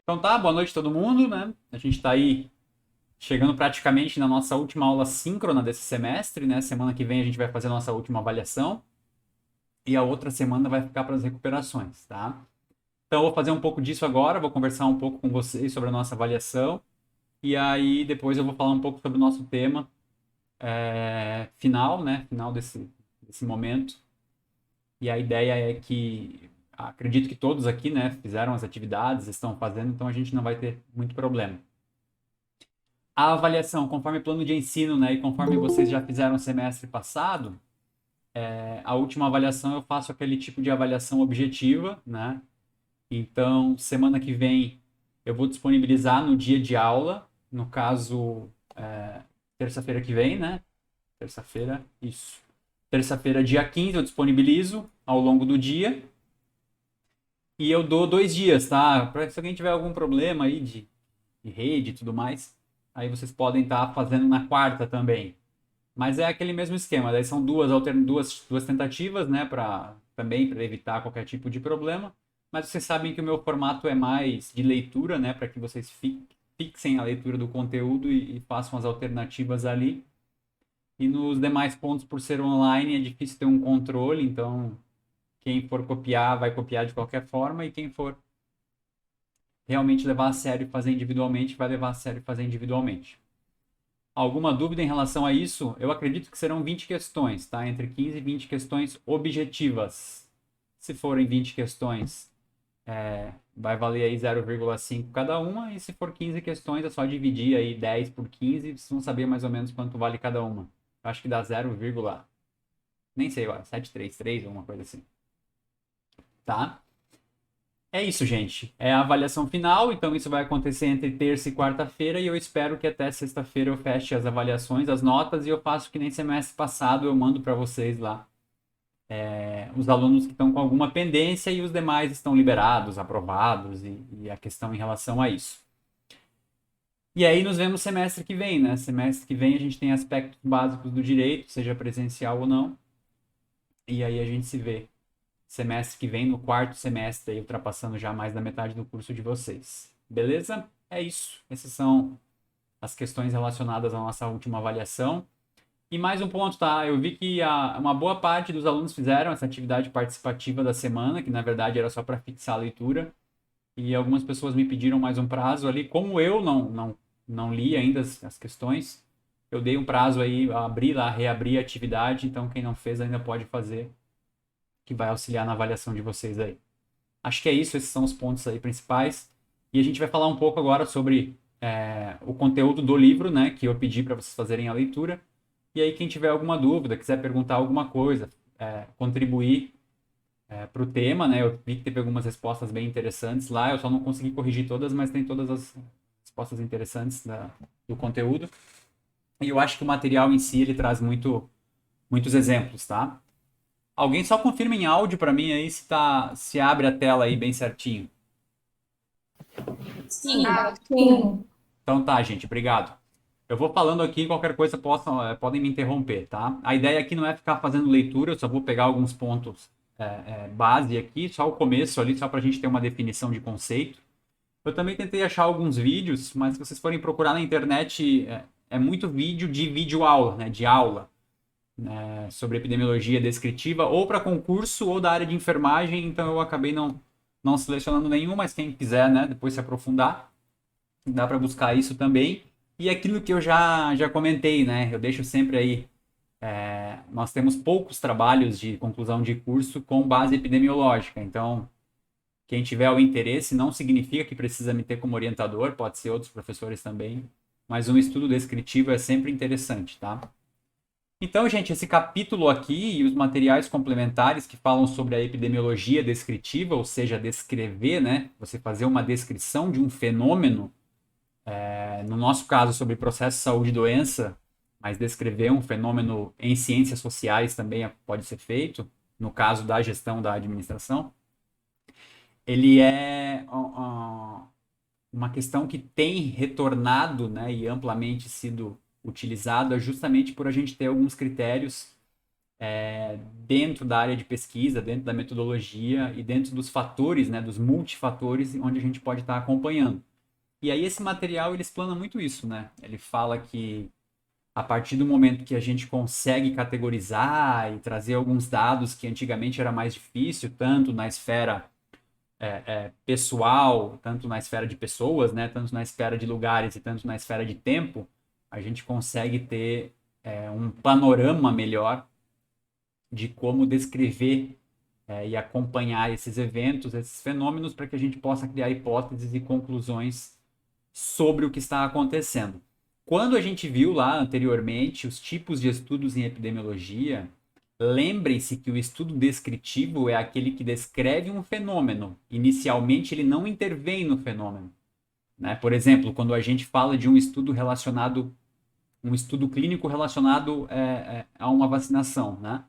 Então tá, boa noite a todo mundo, né? A gente está aí chegando praticamente na nossa última aula síncrona desse semestre, né? Semana que vem a gente vai fazer a nossa última avaliação e a outra semana vai ficar para as recuperações, tá? Então eu vou fazer um pouco disso agora, vou conversar um pouco com vocês sobre a nossa avaliação e aí depois eu vou falar um pouco sobre o nosso tema final, né? Final desse momento. E a ideia é que acredito que todos aqui, né, fizeram as atividades, estão fazendo, então a gente não vai ter muito problema. A avaliação, conforme plano de ensino, né, e conforme vocês já fizeram o semestre passado, a última avaliação eu faço aquele tipo de avaliação objetiva, né? Então, semana que vem eu vou disponibilizar no dia de aula, no caso, terça-feira que vem, né? Terça-feira, isso. Terça-feira, dia 15, eu disponibilizo ao longo do dia. E eu dou 2 dias, tá? Para se alguém tiver algum problema aí de rede e tudo mais, aí vocês podem estar fazendo na quarta também. Mas é aquele mesmo esquema, daí são duas tentativas, né, para também para evitar qualquer tipo de problema. Mas vocês sabem que o meu formato é mais de leitura, né, para que vocês fixem a leitura do conteúdo e façam as alternativas ali. E nos demais pontos, por ser online, é difícil ter um controle, então quem for copiar vai copiar de qualquer forma e quem for realmente levar a sério e fazer individualmente vai levar a sério e fazer individualmente. Alguma dúvida em relação a isso? Eu acredito que serão 20 questões, tá? Entre 15 e 20 questões objetivas. Se forem 20 questões, vai valer aí 0,5 cada uma, e se for 15 questões, é só dividir aí 10 por 15, vocês vão saber mais ou menos quanto vale cada uma. Eu acho que dá 0, nem sei, 733, alguma coisa assim. Tá? É isso, gente. É a avaliação final, então isso vai acontecer entre terça e quarta-feira e eu espero que até sexta-feira eu feche as avaliações, as notas e eu faço que nem semestre passado, eu mando para vocês lá os alunos que estão com alguma pendência e os demais estão liberados, aprovados e a questão em relação a isso. E aí nos vemos semestre que vem, né? Semestre que vem a gente tem aspectos básicos do direito, seja presencial ou não, e aí a gente se vê semestre que vem, no quarto semestre, aí, ultrapassando já mais da metade do curso de vocês. Beleza? É isso. Essas são as questões relacionadas à nossa última avaliação. E mais um ponto, tá? Eu vi que uma boa parte dos alunos fizeram essa atividade participativa da semana, que na verdade era só para fixar a leitura. E algumas pessoas me pediram mais um prazo ali. Como eu não li ainda as questões, eu dei um prazo aí, abri lá, reabri a atividade. Então, quem não fez ainda pode fazer, que vai auxiliar na avaliação de vocês aí. Acho que é isso, esses são os pontos aí principais. E a gente vai falar um pouco agora sobre o conteúdo do livro, né, que eu pedi para vocês fazerem a leitura. E aí, quem tiver alguma dúvida, quiser perguntar alguma coisa, contribuir para o tema, né, eu vi que teve algumas respostas bem interessantes lá, eu só não consegui corrigir todas, mas tem todas as respostas interessantes do conteúdo. E eu acho que o material em si, ele traz muitos exemplos, tá? Alguém só confirma em áudio para mim aí se abre a tela aí bem certinho. Sim, sim. Então tá, gente, obrigado. Eu vou falando aqui, qualquer coisa podem me interromper, tá? A ideia aqui não é ficar fazendo leitura, eu só vou pegar alguns pontos base aqui, só o começo ali, só para a gente ter uma definição de conceito. Eu também tentei achar alguns vídeos, mas se vocês forem procurar na internet, é muito vídeo de videoaula, né? De aula, né, sobre epidemiologia descritiva, ou para concurso ou da área de enfermagem, então eu acabei não selecionando nenhum, mas quem quiser, né, depois se aprofundar, dá para buscar isso também. E aquilo que eu já comentei, né, eu deixo sempre aí, nós temos poucos trabalhos de conclusão de curso com base epidemiológica, então quem tiver o interesse não significa que precisa me ter como orientador, pode ser outros professores também, mas um estudo descritivo é sempre interessante, tá? Então, gente, esse capítulo aqui e os materiais complementares que falam sobre a epidemiologia descritiva, ou seja, descrever, né? Você fazer uma descrição de um fenômeno, no nosso caso sobre processo de saúde e doença, mas descrever um fenômeno em ciências sociais também pode ser feito, no caso da gestão da administração, ele é uma questão que tem retornado, né, e amplamente sido utilizada justamente por a gente ter alguns critérios dentro da área de pesquisa, dentro da metodologia e dentro dos fatores, né, dos multifatores onde a gente pode estar acompanhando. E aí esse material ele explana muito isso, né? Ele fala que a partir do momento que a gente consegue categorizar e trazer alguns dados que antigamente era mais difícil, tanto na esfera pessoal, tanto na esfera de pessoas, né, tanto na esfera de lugares e tanto na esfera de tempo, a gente consegue ter um panorama melhor de como descrever e acompanhar esses eventos, esses fenômenos, para que a gente possa criar hipóteses e conclusões sobre o que está acontecendo. Quando a gente viu lá anteriormente os tipos de estudos em epidemiologia, lembrem-se que o estudo descritivo é aquele que descreve um fenômeno. Inicialmente, ele não intervém no fenômeno. Né? Por exemplo, quando a gente fala de um estudo relacionado, um estudo clínico relacionado a uma vacinação, né?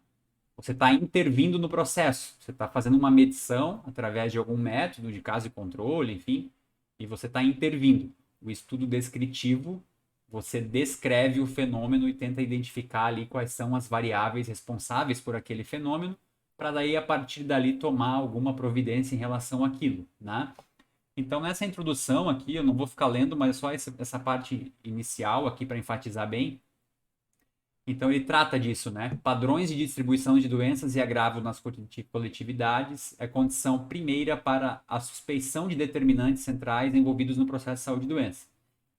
Você está intervindo no processo. Você está fazendo uma medição através de algum método de caso e controle, enfim, e você está intervindo. O estudo descritivo, você descreve o fenômeno e tenta identificar ali quais são as variáveis responsáveis por aquele fenômeno, para daí, a partir dali, tomar alguma providência em relação àquilo, né? Então, nessa introdução aqui, eu não vou ficar lendo, mas só essa parte inicial aqui para enfatizar bem. Então, ele trata disso, né? Padrões de distribuição de doenças e agravo nas coletividades é condição primeira para a suspeição de determinantes centrais envolvidos no processo de saúde e doença.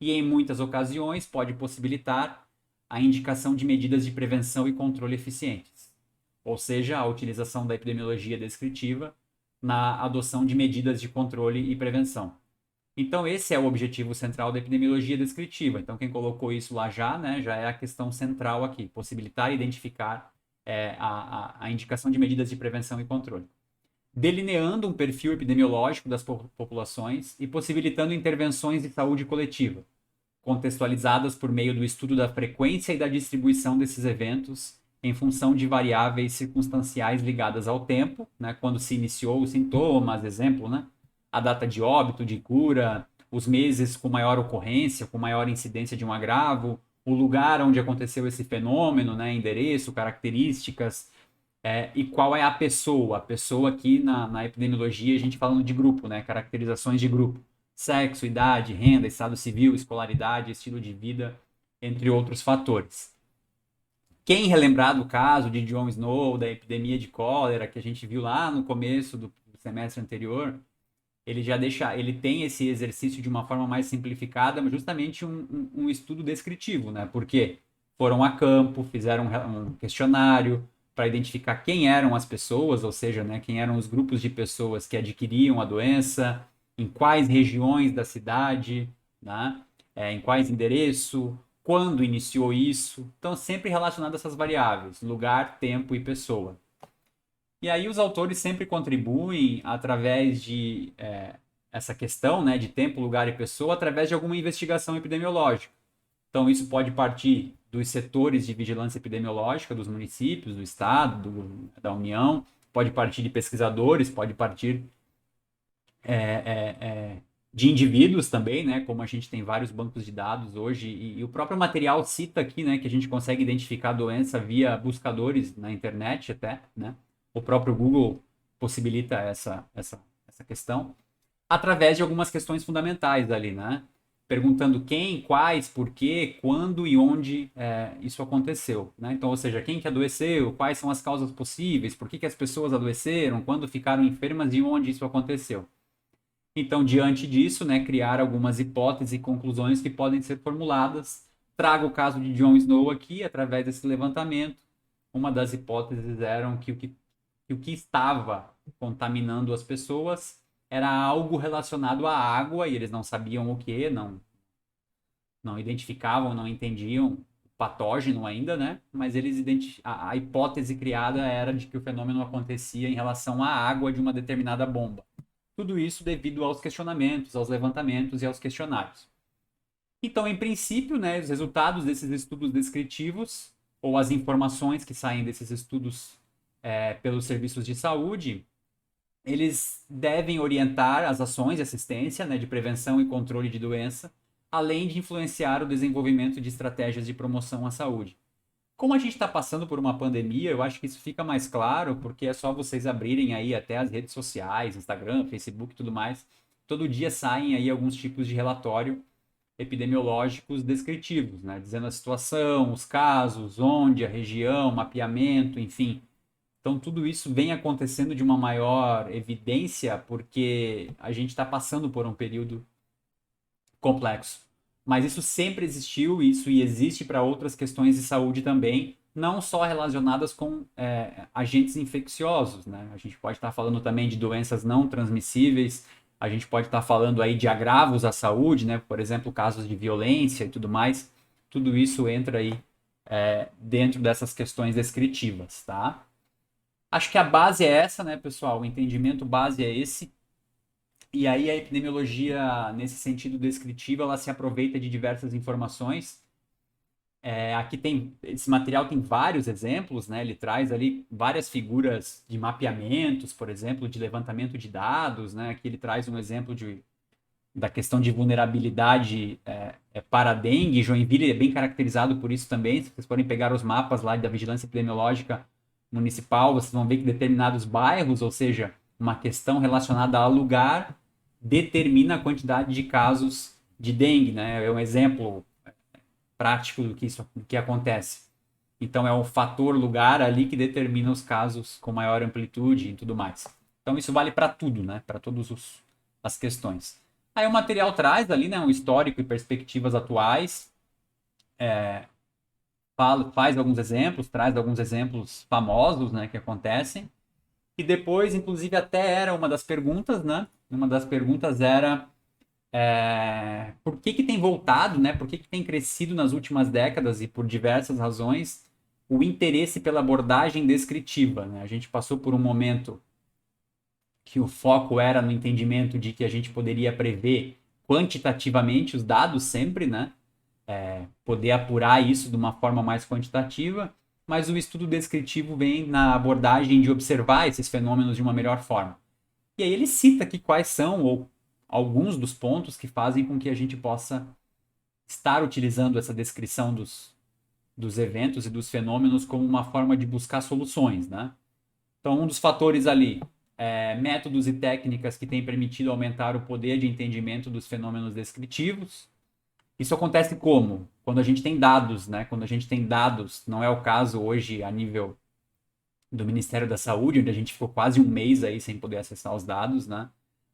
E, em muitas ocasiões, pode possibilitar a indicação de medidas de prevenção e controle eficientes. Ou seja, a utilização da epidemiologia descritiva na adoção de medidas de controle e prevenção. Então, esse é o objetivo central da epidemiologia descritiva. Então, quem colocou isso lá já, né, já é a questão central aqui, possibilitar e identificar a indicação de medidas de prevenção e controle. Delineando um perfil epidemiológico das populações e possibilitando intervenções de saúde coletiva, contextualizadas por meio do estudo da frequência e da distribuição desses eventos em função de variáveis circunstanciais ligadas ao tempo, né, quando se iniciou os sintomas, exemplo, né, a data de óbito, de cura, os meses com maior ocorrência, com maior incidência de um agravo, o lugar onde aconteceu esse fenômeno, né, endereço, características, e qual é a pessoa. A pessoa aqui na epidemiologia, a gente falando de grupo, né, caracterizações de grupo. Sexo, idade, renda, estado civil, escolaridade, estilo de vida, entre outros fatores. Quem relembrar do caso de Jon Snow, da epidemia de cólera, que a gente viu lá no começo do semestre anterior, ele já deixa, ele tem esse exercício de uma forma mais simplificada, mas justamente um estudo descritivo, né? Porque foram a campo, fizeram um questionário para identificar quem eram as pessoas, ou seja, né, quem eram os grupos de pessoas que adquiriam a doença, em quais regiões da cidade, né? Em quais endereços, quando iniciou isso. Então, sempre relacionado a essas variáveis, lugar, tempo e pessoa. E aí os autores sempre contribuem através de essa questão, né, de tempo, lugar e pessoa, através de alguma investigação epidemiológica. Então isso pode partir dos setores de vigilância epidemiológica dos municípios, do estado, da União, pode partir de pesquisadores, pode partir de indivíduos também, né, como a gente tem vários bancos de dados hoje, e o próprio material cita aqui, né, que a gente consegue identificar a doença via buscadores na internet até, né? O próprio Google possibilita essa questão, através de algumas questões fundamentais ali, né? Perguntando quem, quais, por quê, quando e onde isso aconteceu, né? Então, ou seja, quem que adoeceu, quais são as causas possíveis, por que as pessoas adoeceram, quando ficaram enfermas e onde isso aconteceu. Então, diante disso, né, criar algumas hipóteses e conclusões que podem ser formuladas. Trago o caso de Jon Snow aqui, através desse levantamento. Uma das hipóteses era que o que estava contaminando as pessoas era algo relacionado à água, e eles não sabiam o que, não identificavam, não entendiam o patógeno ainda, né? Mas eles a hipótese criada era de que o fenômeno acontecia em relação à água de uma determinada bomba. Tudo isso devido aos questionamentos, aos levantamentos e aos questionários. Então, em princípio, né, os resultados desses estudos descritivos, ou as informações que saem desses estudos pelos serviços de saúde, eles devem orientar as ações de assistência, né, de prevenção e controle de doença, além de influenciar o desenvolvimento de estratégias de promoção à saúde. Como a gente está passando por uma pandemia, eu acho que isso fica mais claro, porque é só vocês abrirem aí até as redes sociais, Instagram, Facebook e tudo mais. Todo dia saem aí alguns tipos de relatório epidemiológicos descritivos, né? Dizendo a situação, os casos, onde, a região, mapeamento, enfim. Então, tudo isso vem acontecendo de uma maior evidência porque a gente está passando por um período complexo. Mas isso sempre existiu, isso e existe para outras questões de saúde também, não só relacionadas com agentes infecciosos, né? A gente pode estar falando também de doenças não transmissíveis, a gente pode estar falando aí de agravos à saúde, né? Por exemplo, casos de violência e tudo mais. Tudo isso entra aí dentro dessas questões descritivas, tá? Acho que a base é essa, né, pessoal? O entendimento base é esse. E aí a epidemiologia, nesse sentido descritivo, ela se aproveita de diversas informações. Aqui tem, esse material tem vários exemplos, né? Ele traz ali várias figuras de mapeamentos, por exemplo, de levantamento de dados, né? Aqui ele traz um exemplo da questão de vulnerabilidade para a dengue. Joinville é bem caracterizado por isso também. Se vocês forem pegar os mapas lá da vigilância epidemiológica municipal, vocês vão ver que determinados bairros, ou seja, uma questão relacionada ao lugar, determina a quantidade de casos de dengue, né? É um exemplo prático do que acontece. Então é o fator lugar ali que determina os casos com maior amplitude e tudo mais. Então isso vale para tudo, né? Para todas as questões. Aí o material traz ali, né, um histórico e perspectivas atuais, faz alguns exemplos, traz alguns exemplos famosos, né, que acontecem. E depois, inclusive, até era uma das perguntas, né? Uma das perguntas era por que tem voltado, né? Por que tem crescido nas últimas décadas e por diversas razões o interesse pela abordagem descritiva, né? A gente passou por um momento que o foco era no entendimento de que a gente poderia prever quantitativamente os dados sempre, né? Poder apurar isso de uma forma mais quantitativa, mas o estudo descritivo vem na abordagem de observar esses fenômenos de uma melhor forma. E aí ele cita aqui quais são ou alguns dos pontos que fazem com que a gente possa estar utilizando essa descrição dos eventos e dos fenômenos como uma forma de buscar soluções, né? Então, um dos fatores ali métodos e técnicas que têm permitido aumentar o poder de entendimento dos fenômenos descritivos. Isso acontece como? Quando a gente tem dados, né? Quando a gente tem dados, não é o caso hoje a nível do Ministério da Saúde, onde a gente ficou quase um mês aí sem poder acessar os dados, né?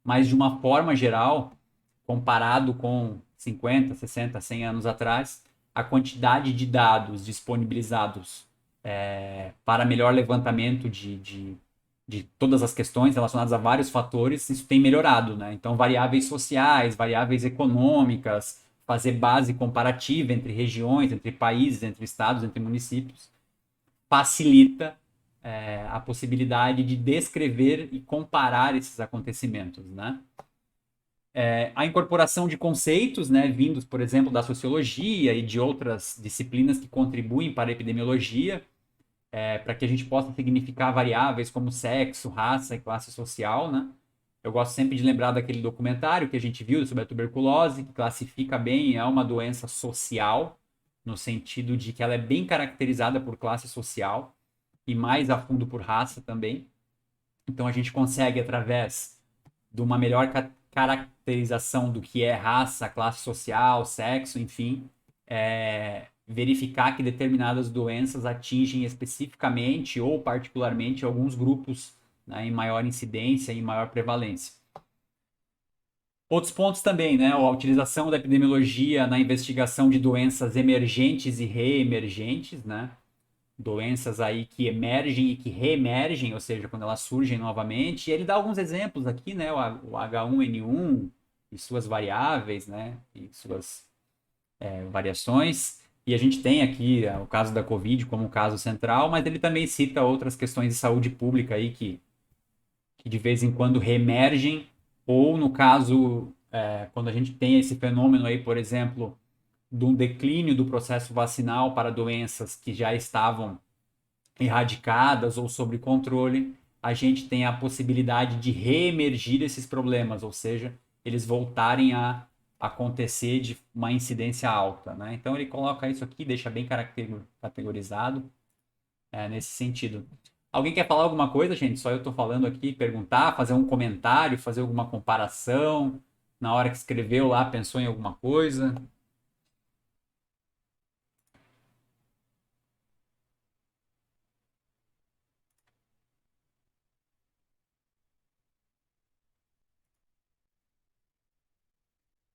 Mas de uma forma geral, comparado com 50, 60, 100 anos atrás, a quantidade de dados disponibilizados para melhor levantamento de todas as questões relacionadas a vários fatores, isso tem melhorado, né? Então, variáveis sociais, variáveis econômicas, fazer base comparativa entre regiões, entre países, entre estados, entre municípios, facilita a possibilidade de descrever e comparar esses acontecimentos, né? A incorporação de conceitos, né, vindos, por exemplo, da sociologia e de outras disciplinas que contribuem para a epidemiologia, para que a gente possa significar variáveis como sexo, raça e classe social, né? Eu gosto sempre de lembrar daquele documentário que a gente viu sobre a tuberculose, que classifica bem, é uma doença social, no sentido de que ela é bem caracterizada por classe social e mais a fundo por raça também. Então a gente consegue, através de uma melhor caracterização do que é raça, classe social, sexo, enfim, verificar que determinadas doenças atingem especificamente ou particularmente alguns grupos, né, em maior incidência e em maior prevalência. Outros pontos também, né? A utilização da epidemiologia na investigação de doenças emergentes e reemergentes, né? Doenças aí que emergem e que reemergem, ou seja, quando elas surgem novamente. E ele dá alguns exemplos aqui, né? O H1N1 e suas variáveis, né? E suas variações. E a gente tem aqui o caso da Covid como um caso central, mas ele também cita outras questões de saúde pública aí que de vez em quando reemergem, ou no caso, quando a gente tem esse fenômeno aí, por exemplo, de um declínio do processo vacinal para doenças que já estavam erradicadas ou sob controle, a gente tem a possibilidade de reemergir esses problemas, ou seja, eles voltarem a acontecer de uma incidência alta, né? Então ele coloca isso aqui, deixa bem categorizado nesse sentido. Alguém quer falar alguma coisa, gente? Só eu estou falando aqui, perguntar, fazer um comentário, fazer alguma comparação. Na hora que escreveu lá, pensou em alguma coisa?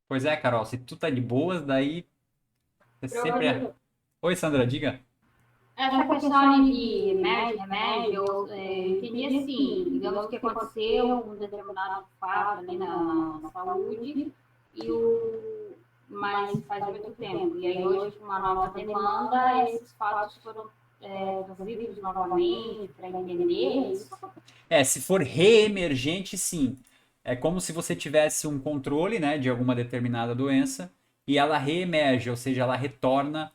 Pois é, Carol, se tu tá de boas, daí você sempre é. Oi, Sandra, diga. Essa questão ali de remédio, eu entendi assim, digamos que aconteceu um determinado fato ali na saúde, mas faz muito tempo. E aí hoje, com uma nova demanda, esses fatos foram trazidos novamente para entender isso. Se for reemergente, sim. É como se você tivesse um controle, né, de alguma determinada doença e ela reemerge, ou seja, ela retorna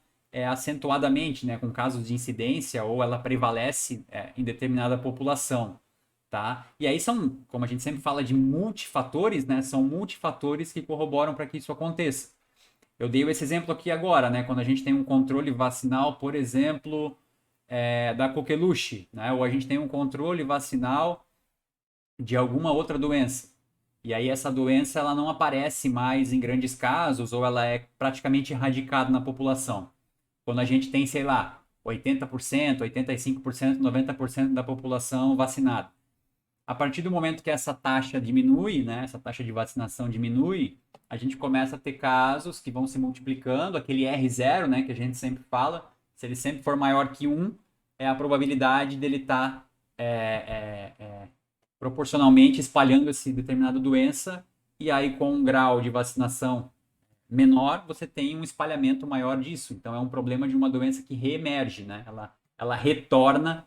acentuadamente, né, com casos de incidência ou ela prevalece em determinada população, tá? E aí são, como a gente sempre fala de multifatores, né, são multifatores que corroboram para que isso aconteça. Eu dei esse exemplo aqui agora, né, quando a gente tem um controle vacinal, por exemplo, da coqueluche, né, ou a gente tem um controle vacinal de alguma outra doença. E aí essa doença ela não aparece mais em grandes casos ou ela é praticamente erradicada na população. Quando a gente tem, sei lá, 80%, 85%, 90% da população vacinada. A partir do momento que essa taxa diminui, né, essa taxa de vacinação diminui, a gente começa a ter casos que vão se multiplicando, aquele R0, né, que a gente sempre fala, se ele sempre for maior que 1, é a probabilidade dele estar proporcionalmente espalhando essa determinada doença, e aí com um grau de vacinação menor, você tem um espalhamento maior disso. Então é um problema de uma doença que reemerge, né? Ela retorna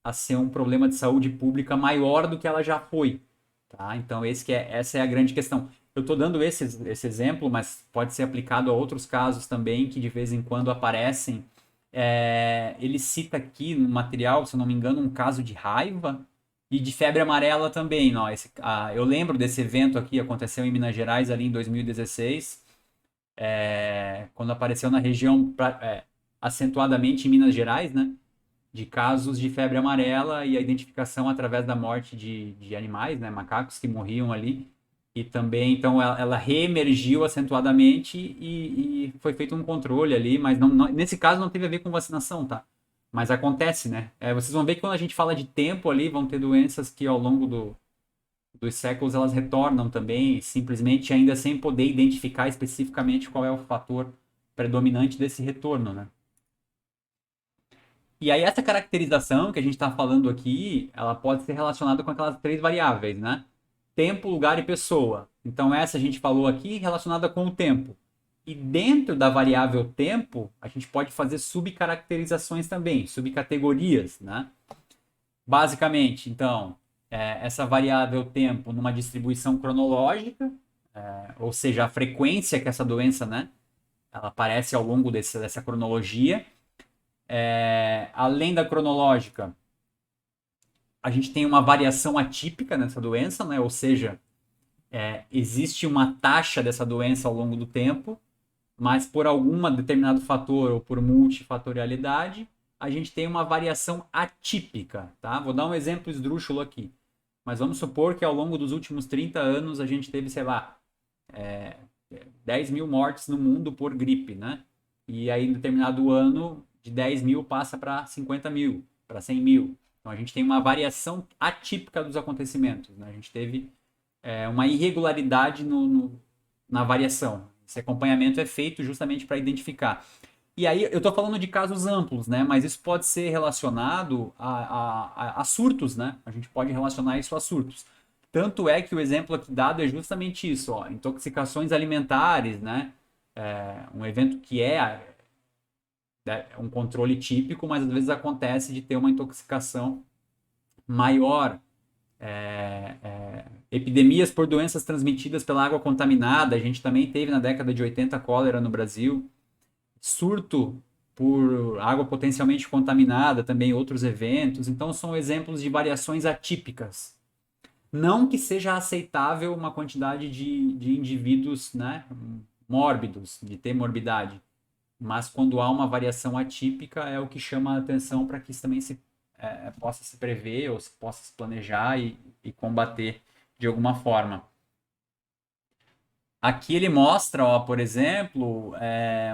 a ser um problema de saúde pública maior do que ela já foi. Tá? Então essa é a grande questão. Eu estou dando esse exemplo, mas pode ser aplicado a outros casos também que de vez em quando aparecem. Ele cita aqui no material, se eu não me engano, um caso de raiva e de febre amarela também. Ó, eu lembro desse evento aqui, aconteceu em Minas Gerais ali em 2016, quando apareceu na região acentuadamente em Minas Gerais, né? De casos de febre amarela e a identificação através da morte de animais, né, macacos que morriam ali. E também, então, ela reemergiu acentuadamente e foi feito um controle ali, mas nesse caso não teve a ver com vacinação, tá? Mas acontece, né? Vocês vão ver que quando a gente fala de tempo ali, vão ter doenças que ao longo dos séculos elas retornam também, simplesmente ainda sem poder identificar especificamente qual é o fator predominante desse retorno, né? E aí essa caracterização que a gente está falando aqui, ela pode ser relacionada com aquelas três variáveis, né? Tempo, lugar e pessoa. Então essa a gente falou aqui relacionada com o tempo. E dentro da variável tempo, a gente pode fazer subcaracterizações também, subcategorias, né? Basicamente, então, essa variável tempo numa distribuição cronológica, ou seja, a frequência que essa doença, né, ela aparece ao longo dessa cronologia. Além da cronológica, a gente tem uma variação atípica nessa doença, né? Ou seja, existe uma taxa dessa doença ao longo do tempo, mas por algum determinado fator ou por multifatorialidade, a gente tem uma variação atípica, tá? Vou dar um exemplo esdrúxulo aqui. Mas vamos supor que ao longo dos últimos 30 anos a gente teve, sei lá, 10 mil mortes no mundo por gripe, né? E aí, em determinado ano, de 10 mil passa para 50 mil, para 100 mil. Então, a gente tem uma variação atípica dos acontecimentos, né? A gente teve uma irregularidade na variação. Esse acompanhamento é feito justamente para identificar. E aí, eu estou falando de casos amplos, né? Mas isso pode ser relacionado a surtos, né? A gente pode relacionar isso a surtos. Tanto é que o exemplo aqui dado é justamente isso, ó, intoxicações alimentares, né? Um evento que um controle típico, mas às vezes acontece de ter uma intoxicação maior. Epidemias por doenças transmitidas pela água contaminada, a gente também teve na década de 80 cólera no Brasil. Surto por água potencialmente contaminada, também outros eventos. Então, são exemplos de variações atípicas. Não que seja aceitável uma quantidade de indivíduos, né, mórbidos, de ter morbidade, mas quando há uma variação atípica é o que chama a atenção para que isso também possa se prever ou se possa se planejar e combater de alguma forma. Aqui ele mostra, ó, por exemplo,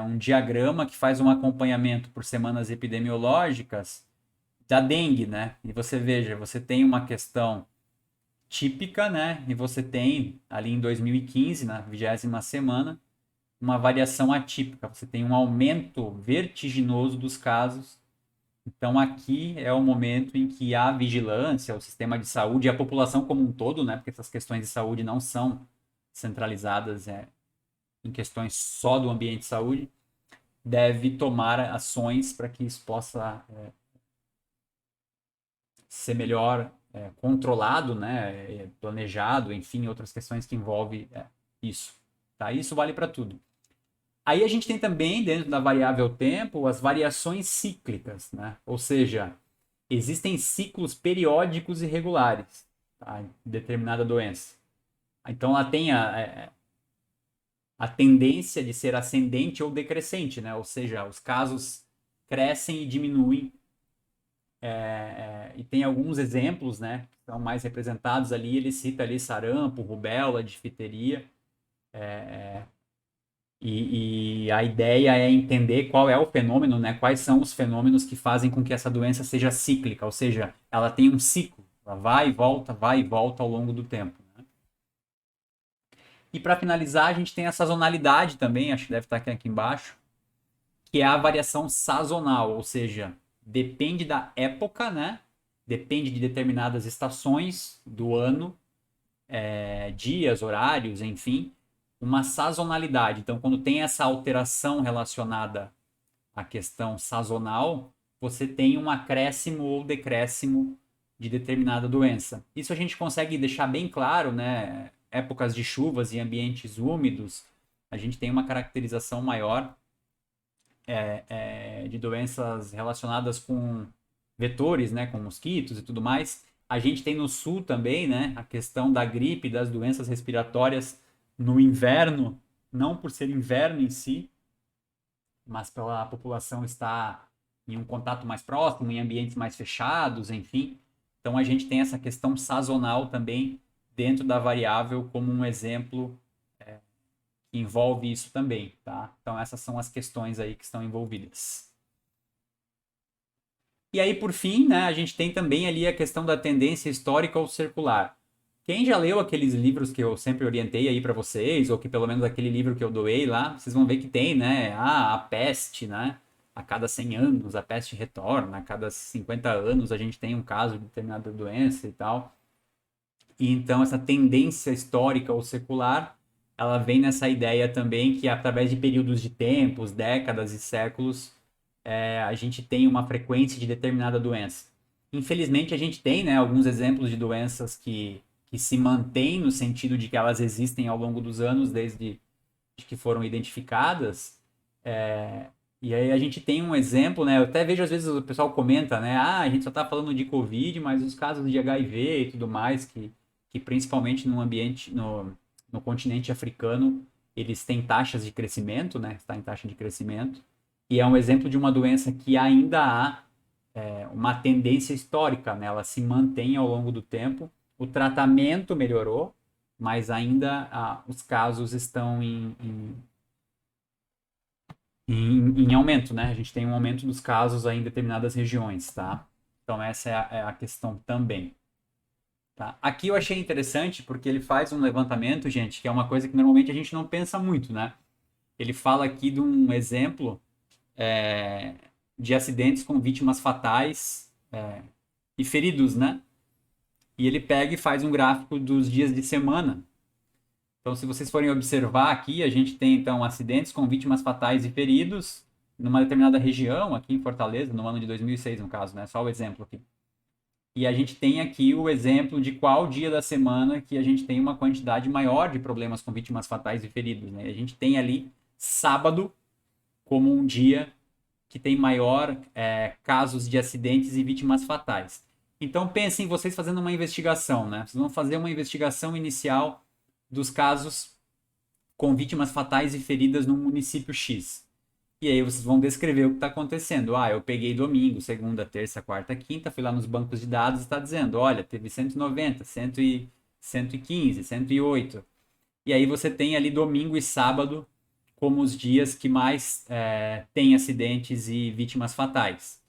um diagrama que faz um acompanhamento por semanas epidemiológicas da dengue, né? E você veja, você tem uma questão típica, né? E você tem ali em 2015, na 20ª semana, uma variação atípica. Você tem um aumento vertiginoso dos casos. Então aqui é o momento em que a vigilância, o sistema de saúde e a população como um todo, né? Porque essas questões de saúde não são centralizadas em questões só do ambiente de saúde, deve tomar ações para que isso possa ser melhor controlado, né, planejado, enfim, outras questões que envolvem isso. Tá? Isso vale para tudo. Aí a gente tem também, dentro da variável tempo, as variações cíclicas, né? Ou seja, existem ciclos periódicos e regulares, tá? Em determinada doença. Então ela tem a tendência de ser ascendente ou decrescente, né? Ou seja, os casos crescem e diminuem. E tem alguns exemplos, né? Que são mais representados ali. Ele cita ali sarampo, rubéola, difteria. E a ideia é entender qual é o fenômeno, né? Quais são os fenômenos que fazem com que essa doença seja cíclica, ou seja, ela tem um ciclo, ela vai e volta ao longo do tempo. Né? E para finalizar, a gente tem a sazonalidade também, acho que deve estar aqui embaixo, que é a variação sazonal, ou seja, depende da época, né? Depende de determinadas estações do ano, dias, horários, enfim, uma sazonalidade. Então, quando tem essa alteração relacionada à questão sazonal, você tem um acréscimo ou decréscimo de determinada doença. Isso a gente consegue deixar bem claro, né? Épocas de chuvas e ambientes úmidos, a gente tem uma caracterização maior de doenças relacionadas com vetores, né, com mosquitos e tudo mais. A gente tem no sul também, né, a questão da gripe, das doenças respiratórias no inverno, não por ser inverno em si, mas pela população estar em um contato mais próximo, em ambientes mais fechados, enfim. Então a gente tem essa questão sazonal também dentro da variável como um exemplo que envolve isso também, tá? Então essas são as questões aí que estão envolvidas. E aí, por fim, né, a gente tem também ali a questão da tendência histórica ou circular. Quem já leu aqueles livros que eu sempre orientei aí para vocês, ou que pelo menos aquele livro que eu doei lá, vocês vão ver que tem, né, a peste, né, a cada 100 anos a peste retorna, a cada 50 anos a gente tem um caso de determinada doença e tal. E então essa tendência histórica ou secular, ela vem nessa ideia também que através de períodos de tempos, décadas e séculos, a gente tem uma frequência de determinada doença. Infelizmente, a gente tem, né, alguns exemplos de doenças que se mantêm no sentido de que elas existem ao longo dos anos, desde que foram identificadas. E aí a gente tem um exemplo, né? Eu até vejo às vezes o pessoal comenta, né? Ah, a gente só está falando de Covid, mas os casos de HIV e tudo mais, que principalmente no ambiente, no continente africano, eles têm taxas de crescimento, né? Está em taxa de crescimento. E é um exemplo de uma doença que ainda há uma tendência histórica, né? Ela se mantém ao longo do tempo. O tratamento melhorou, mas ainda os casos estão em aumento, né? A gente tem um aumento dos casos aí em determinadas regiões, tá? Então essa é a questão também. Tá? Aqui eu achei interessante porque ele faz um levantamento, gente, que é uma coisa que normalmente a gente não pensa muito, né? Ele fala aqui de um exemplo é, de acidentes com vítimas fatais e feridos, né? E ele pega e faz um gráfico dos dias de semana. Então, se vocês forem observar aqui, a gente tem então acidentes com vítimas fatais e feridos numa determinada região, aqui em Fortaleza, no ano de 2006, no caso, né? Só o exemplo aqui. E a gente tem aqui o exemplo de qual dia da semana que a gente tem uma quantidade maior de problemas com vítimas fatais e feridos, né? A gente tem ali sábado como um dia que tem maior casos de acidentes e vítimas fatais. Então pensem vocês fazendo uma investigação, né? Vocês vão fazer uma investigação inicial dos casos com vítimas fatais e feridas no município X. E aí vocês vão descrever o que está acontecendo. Ah, eu peguei domingo, segunda, terça, quarta, quinta, fui lá nos bancos de dados e está dizendo, olha, teve 190, 115, 108. E aí você tem ali domingo e sábado como os dias que mais tem acidentes e vítimas fatais.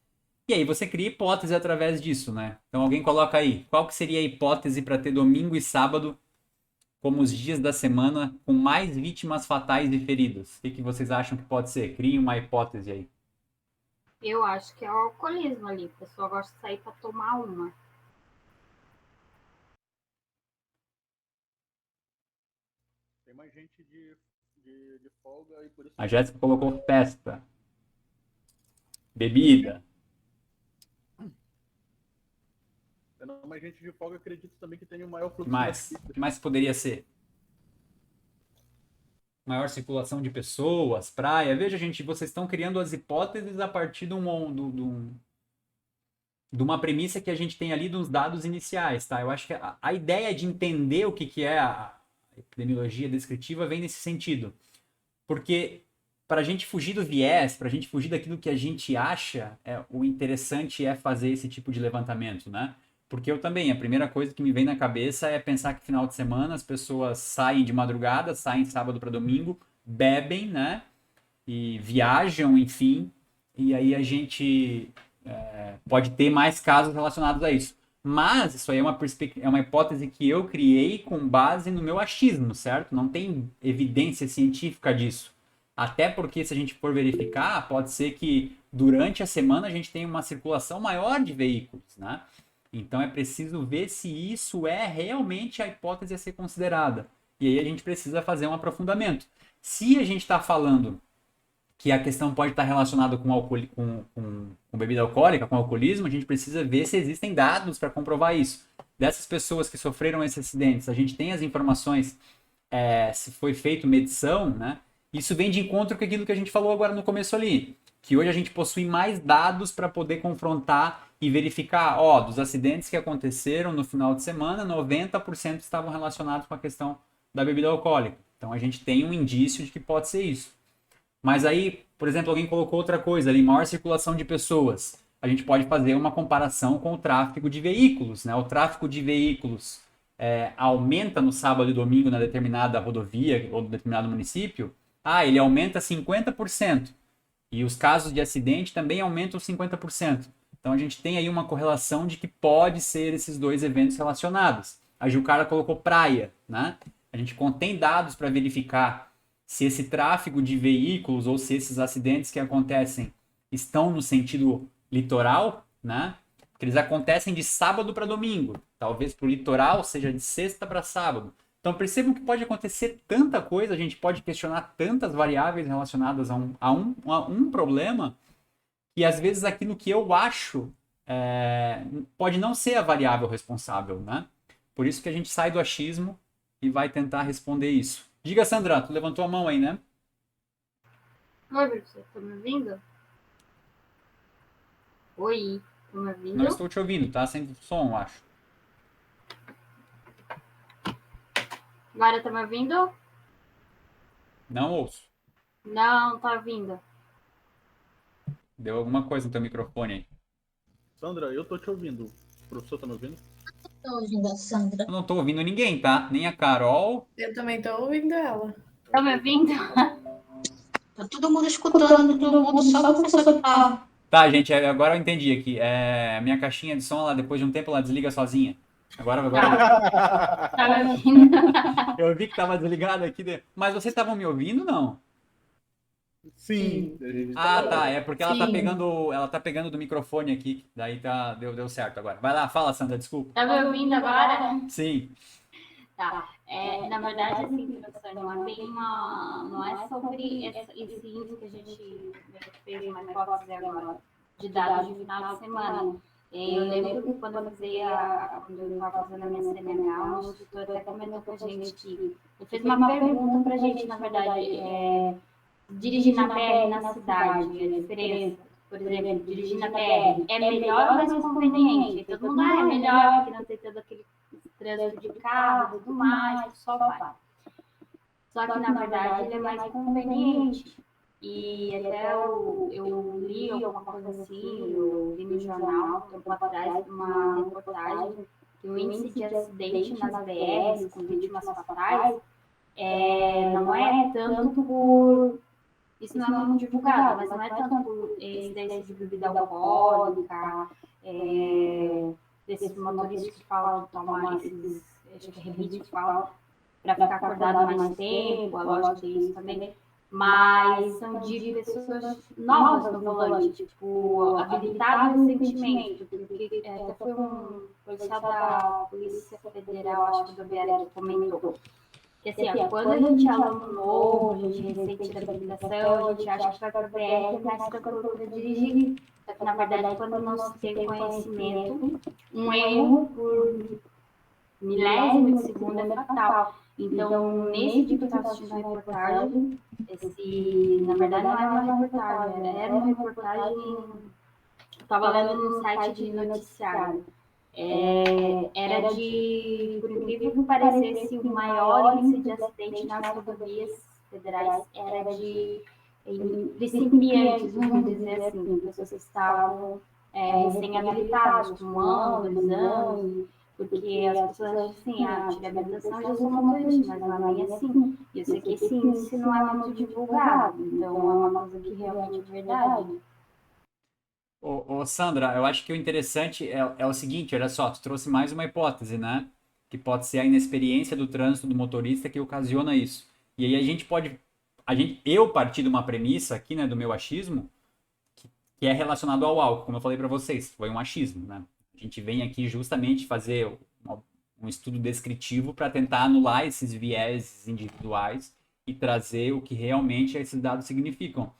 E aí você cria hipótese através disso, né? Então alguém coloca aí, qual que seria a hipótese para ter domingo e sábado como os dias da semana com mais vítimas fatais e feridas? O que vocês acham que pode ser? Criem uma hipótese aí. Eu acho que é o alcoolismo ali. A pessoa gosta de sair para tomar uma. Tem mais gente de folga e por isso. A Jéssica colocou festa, bebida. Tendo mais gente de folga, acredito também que tenha um maior fluxo O que mais poderia ser? Maior circulação de pessoas, praia. Veja, gente, vocês estão criando as hipóteses a partir de uma premissa que a gente tem ali dos dados iniciais, tá? Eu acho que a ideia de entender o que é a epidemiologia descritiva vem nesse sentido. Porque para a gente fugir do viés, para a gente fugir daquilo que a gente acha, o interessante é fazer esse tipo de levantamento, né? Porque eu também, a primeira coisa que me vem na cabeça é pensar que final de semana as pessoas saem de madrugada, saem sábado para domingo, bebem, né? E viajam, enfim, e aí a gente pode ter mais casos relacionados a isso. Mas isso aí é uma hipótese que eu criei com base no meu achismo, certo? Não tem evidência científica disso. Até porque, se a gente for verificar, pode ser que durante a semana a gente tenha uma circulação maior de veículos, né? Então é preciso ver se isso é realmente a hipótese a ser considerada. E aí a gente precisa fazer um aprofundamento. Se a gente está falando que a questão pode estar relacionada com bebida alcoólica, com alcoolismo, a gente precisa ver se existem dados para comprovar isso. Dessas pessoas que sofreram esses acidentes, a gente tem as informações se foi feito medição, né? Isso vem de encontro com aquilo que a gente falou agora no começo ali, que hoje a gente possui mais dados para poder confrontar e verificar, dos acidentes que aconteceram no final de semana, 90% estavam relacionados com a questão da bebida alcoólica. Então a gente tem um indício de que pode ser isso. Mas aí, por exemplo, alguém colocou outra coisa ali, maior circulação de pessoas. A gente pode fazer uma comparação com o tráfego de veículos, né? O tráfego de veículos aumenta no sábado e domingo na determinada rodovia ou no determinado município. Ele aumenta 50%. E os casos de acidente também aumentam 50%. Então a gente tem aí uma correlação de que pode ser esses dois eventos relacionados. A Gilcara colocou praia, né? A gente contém dados para verificar se esse tráfego de veículos ou se esses acidentes que acontecem estão no sentido litoral, né? Porque eles acontecem de sábado para domingo. Talvez para o litoral seja de sexta para sábado. Então percebam que pode acontecer tanta coisa, a gente pode questionar tantas variáveis relacionadas a um problema, e às vezes aquilo que eu acho pode não ser a variável responsável, né? Por isso que a gente sai do achismo e vai tentar responder isso. Diga, Sandra, tu levantou a mão aí, né? Oi, professor, tá me ouvindo? Oi, tá me ouvindo? Não estou te ouvindo, tá sem som, eu acho. Agora tá me ouvindo? Não ouço. Não, tá vindo. Deu alguma coisa no teu microfone aí. Sandra, eu tô te ouvindo. O professor tá me ouvindo? Tô ouvindo a Sandra. Eu não tô ouvindo ninguém, tá? Nem a Carol. Eu também tô ouvindo ela. Tá me ouvindo? Tá todo mundo escutando, todo mundo, só o professor que tá. Tá, gente, agora eu entendi aqui. Minha caixinha de som, ela, depois de um tempo, ela desliga sozinha. Agora. Tá me ouvindo? Eu vi que tava desligado aqui. Mas vocês estavam me ouvindo, não? Sim. Tá. É porque ela tá pegando do microfone aqui. Daí deu certo agora. Vai lá, fala, Sandra, desculpa. Tá me ouvindo agora? Sim. Tá. Na verdade, assim, professor, não é sobre esse índice que a gente fez uma hipótese agora, de dados de final de semana. Eu lembro que quando eu estava fazendo a minha CNH, o instrutor até comentou com a gente que ele fez uma pergunta para a gente, na verdade, dirigir na BR na cidade, a diferença. por exemplo, dirigir na BR, é melhor ou mais conveniente? E todo mundo, é melhor, porque não tem todo aquele trânsito de carro e tudo mais, o sol vai. Só que, na verdade, ele é mais conveniente. E até eu li alguma coisa assim, eu vi no jornal, um tempo atrás, uma reportagem, que o índice de acidente nas BRs, com vítimas fatais, não é tanto por... Isso não é muito divulgado, mas não é tanto por incidência de bebida alcoólica, desses motoristas que falam de tomar esses, acho que é rebite que fala, para ficar acordado mais tempo, é lógico que tem isso também, mas são de pessoas novas no volante, tipo, habilitado recentemente, porque até foi um policial da Polícia Federal, acho que do BR, que comentou. Que assim, quando a gente é aluno novo, a gente recente da habilitação, a gente acha que vai para o BR é mais tranquilo para dirigir. Só que, na verdade, quando não se tem conhecimento, um erro por milésimo de segundo é fatal. Então, nesse dia que eu estava assistindo a reportagem, na verdade não era uma reportagem, era uma reportagem, eu estava lendo num site de noticiário. Era de, por incrível que parecesse, o maior índice de acidente nas rodovias federais era de principiantes, vamos dizer assim, pessoas que estavam recém-habilitadas, com 1 ano, 2 anos, porque as pessoas acham assim, tive habilitação, já sou motorista, mas não é bem assim. E eu sei que esse índice não é muito divulgado, então é uma coisa que realmente é verdade. Ô, Sandra, eu acho que o interessante é o seguinte, olha só, tu trouxe mais uma hipótese, né? Que pode ser a inexperiência do trânsito do motorista que ocasiona isso. E aí a gente pode, eu parti de uma premissa aqui, né, do meu achismo, que é relacionado ao álcool, como eu falei para vocês, foi um achismo, né? A gente vem aqui justamente fazer um estudo descritivo para tentar anular esses viés individuais e trazer o que realmente esses dados significam.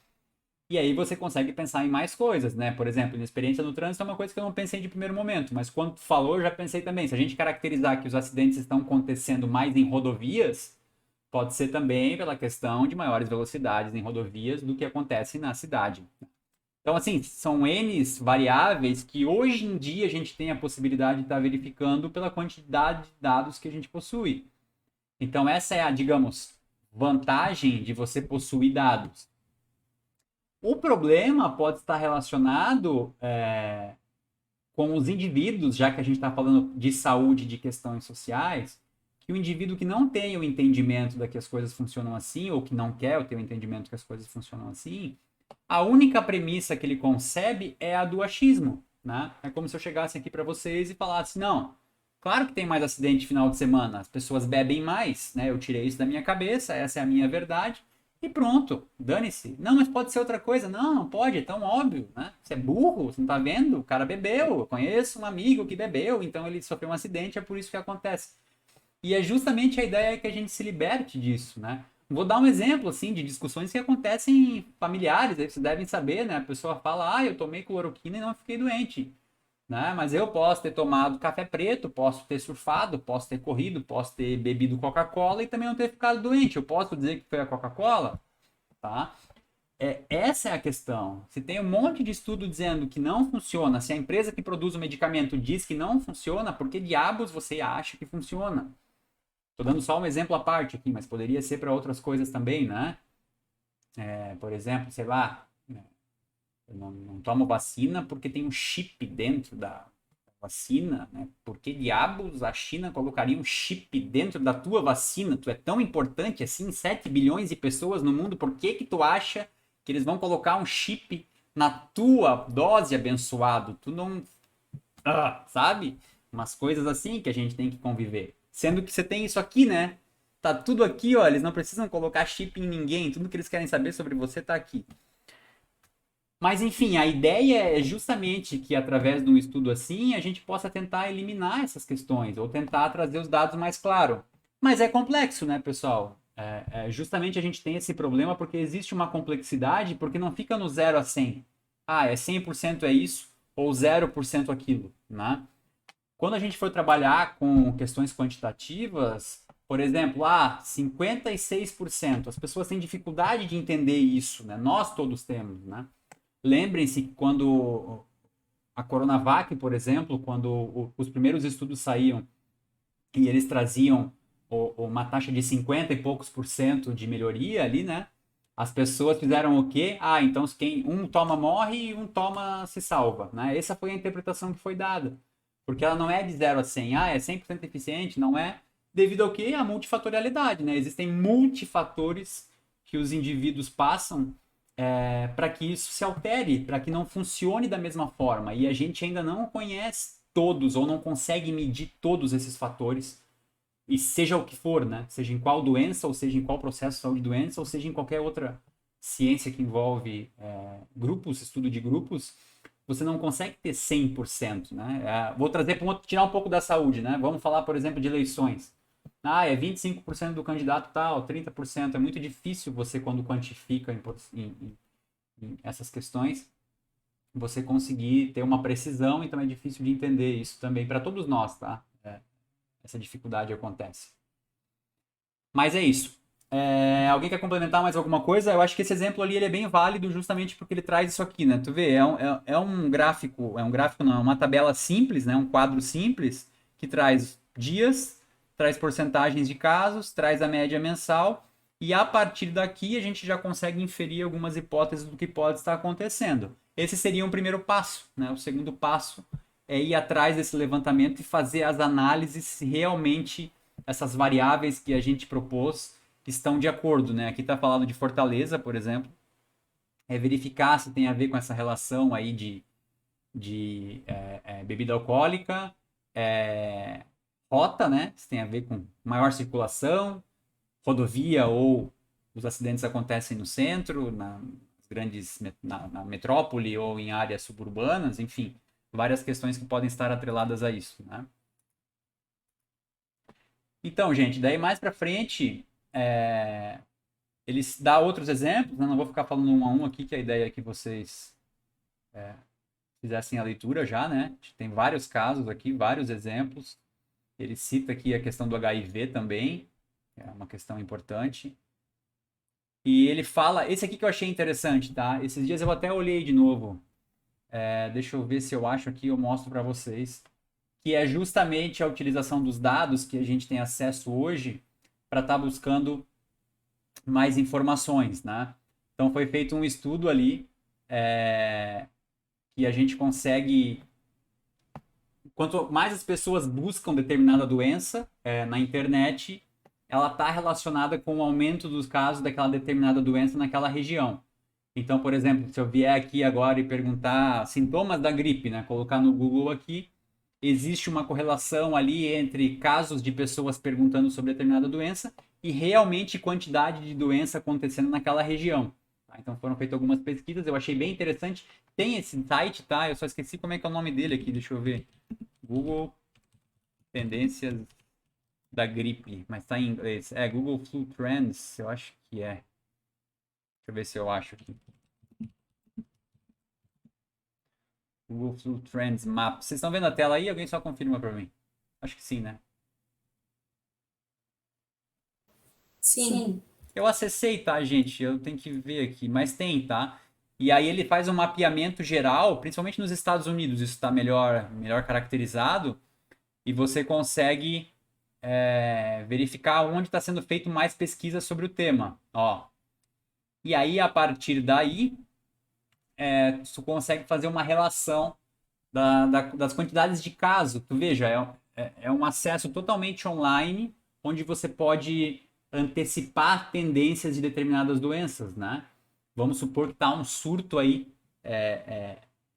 E aí você consegue pensar em mais coisas, né? Por exemplo, inexperiência no trânsito é uma coisa que eu não pensei de primeiro momento, mas quando tu falou, eu já pensei também. Se a gente caracterizar que os acidentes estão acontecendo mais em rodovias, pode ser também pela questão de maiores velocidades em rodovias do que acontece na cidade. Então, assim, são N variáveis que hoje em dia a gente tem a possibilidade de estar verificando pela quantidade de dados que a gente possui. Então, essa é a, digamos, vantagem de você possuir dados. O problema pode estar relacionado com os indivíduos, já que a gente está falando de saúde, de questões sociais, que o indivíduo que não tem o entendimento de que as coisas funcionam assim, ou que não quer ter o entendimento que as coisas funcionam assim, a única premissa que ele concebe é a do achismo, né? É como se eu chegasse aqui para vocês e falasse, não, claro que tem mais acidente no final de semana, as pessoas bebem mais, né? Eu tirei isso da minha cabeça, essa é a minha verdade, e pronto, dane-se. Não, mas pode ser outra coisa. Não, não pode, é tão óbvio, né? Você é burro, você não tá vendo? O cara bebeu, eu conheço um amigo que bebeu, então ele sofreu um acidente, é por isso que acontece. E é justamente a ideia que a gente se liberte disso, né? Vou dar um exemplo, assim, de discussões que acontecem familiares, aí vocês devem saber, né? A pessoa fala, eu tomei cloroquina e não fiquei doente, né? Mas eu posso ter tomado café preto, posso ter surfado, posso ter corrido, posso ter bebido Coca-Cola e também não ter ficado doente. Eu posso dizer que foi a Coca-Cola, tá? Essa é a questão. Se tem um monte de estudo dizendo que não funciona, se a empresa que produz o medicamento diz que não funciona, por que diabos você acha que funciona? Estou dando só um exemplo à parte aqui, mas poderia ser para outras coisas também, né? Por exemplo, sei lá, eu não tomo vacina porque tem um chip dentro da vacina, né? Por que diabos a China colocaria um chip dentro da tua vacina? Tu é tão importante assim, 7 bilhões de pessoas no mundo, por que que tu acha que eles vão colocar um chip na tua dose, abençoado? Tu não... sabe? Umas coisas assim que a gente tem que conviver. Sendo que você tem isso aqui, né? Tá tudo aqui, ó. Eles não precisam colocar chip em ninguém. Tudo que eles querem saber sobre você tá aqui. Mas, enfim, a ideia é justamente que, através de um estudo assim, a gente possa tentar eliminar essas questões, ou tentar trazer os dados mais claros. Mas é complexo, né, pessoal? Justamente a gente tem esse problema porque existe uma complexidade, porque não fica no 0 a 100. É 100% é isso, ou 0% aquilo, né? Quando a gente for trabalhar com questões quantitativas, por exemplo, 56%, as pessoas têm dificuldade de entender isso, né? Nós todos temos, né? lembrem-se que quando a Coronavac, por exemplo, quando os primeiros estudos saíam e eles traziam uma taxa de 50 e poucos por cento de melhoria ali, né? As pessoas fizeram o quê? Ah, então quem um toma morre e um toma se salva, né? Essa foi a interpretação que foi dada. Porque ela não é de 0 a 100, é 100% eficiente, não é devido ao quê? À multifatorialidade, né? Existem multifatores que os indivíduos passam para que isso se altere, para que não funcione da mesma forma. E a gente ainda não conhece todos ou não consegue medir todos esses fatores, e seja o que for, né? Seja em qual doença, ou seja em qual processo de saúde de doença, ou seja em qualquer outra ciência que envolve grupos, estudo de grupos, você não consegue ter 100%, né? Vou trazer para tirar um pouco da saúde, né? Vamos falar, por exemplo, de eleições. Ah, é 25% do candidato tal, 30%. É muito difícil você, quando quantifica em essas questões, você conseguir ter uma precisão, então é difícil de entender isso também para todos nós, tá? Essa dificuldade acontece. Mas é isso. Alguém quer complementar mais alguma coisa? Eu acho que esse exemplo ali ele é bem válido justamente porque ele traz isso aqui, né? Tu vê, é um gráfico não, é uma tabela simples, né? Um quadro simples que traz dias, traz porcentagens de casos, traz a média mensal e a partir daqui a gente já consegue inferir algumas hipóteses do que pode estar acontecendo. Esse seria um primeiro passo, né? O segundo passo é ir atrás desse levantamento e fazer as análises se realmente essas variáveis que a gente propôs estão de acordo, né? Aqui está falando de Fortaleza, por exemplo, verificar se tem a ver com essa relação aí de bebida alcoólica, rota, né? Se tem a ver com maior circulação, rodovia ou os acidentes acontecem no centro, na metrópole ou em áreas suburbanas, enfim, várias questões que podem estar atreladas a isso, né? Então, gente, daí mais para frente, eles dão outros exemplos, né? Não vou ficar falando um a um aqui, que a ideia é que vocês fizessem a leitura já, né? Tem vários casos aqui, vários exemplos. Ele cita aqui a questão do HIV também, é uma questão importante. E ele fala, esse aqui que eu achei interessante, tá? Esses dias eu até olhei de novo. Deixa eu ver se eu acho aqui, eu mostro para vocês. Que é justamente a utilização dos dados que a gente tem acesso hoje para estar buscando mais informações, né? Então foi feito um estudo ali que a gente consegue, quanto mais as pessoas buscam determinada doença na internet, ela está relacionada com o aumento dos casos daquela determinada doença naquela região. Então, por exemplo, se eu vier aqui agora e perguntar sintomas da gripe, né? Colocar no Google aqui, existe uma correlação ali entre casos de pessoas perguntando sobre determinada doença e realmente quantidade de doença acontecendo naquela região. Tá? Então foram feitas algumas pesquisas, eu achei bem interessante. Tem esse site, tá? Eu só esqueci como é que é o nome dele aqui, deixa eu ver. Google Tendências da gripe, mas tá em inglês. Google Flu Trends, eu acho que é. Deixa eu ver se eu acho aqui. Google Flu Trends Map. Vocês estão vendo a tela aí? Alguém só confirma para mim. Acho que sim, né? Sim. Eu acessei, tá, gente? Eu tenho que ver aqui, mas tem, tá? E aí ele faz um mapeamento geral, principalmente nos Estados Unidos, isso está melhor caracterizado, e você consegue verificar onde está sendo feito mais pesquisa sobre o tema. Ó. E aí, a partir daí, você consegue fazer uma relação das quantidades de casos. Tu veja, é um acesso totalmente online, onde você pode antecipar tendências de determinadas doenças, né? Vamos supor que está um surto aí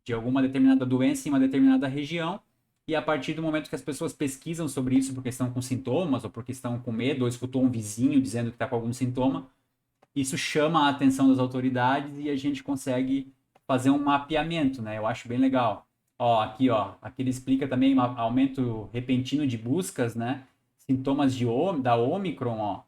de alguma determinada doença em uma determinada região, e a partir do momento que as pessoas pesquisam sobre isso porque estão com sintomas, ou porque estão com medo, ou escutou um vizinho dizendo que está com algum sintoma, isso chama a atenção das autoridades e a gente consegue fazer um mapeamento, né? Eu acho bem legal. Aqui ele explica também aumento repentino de buscas, né? Sintomas da Omicron,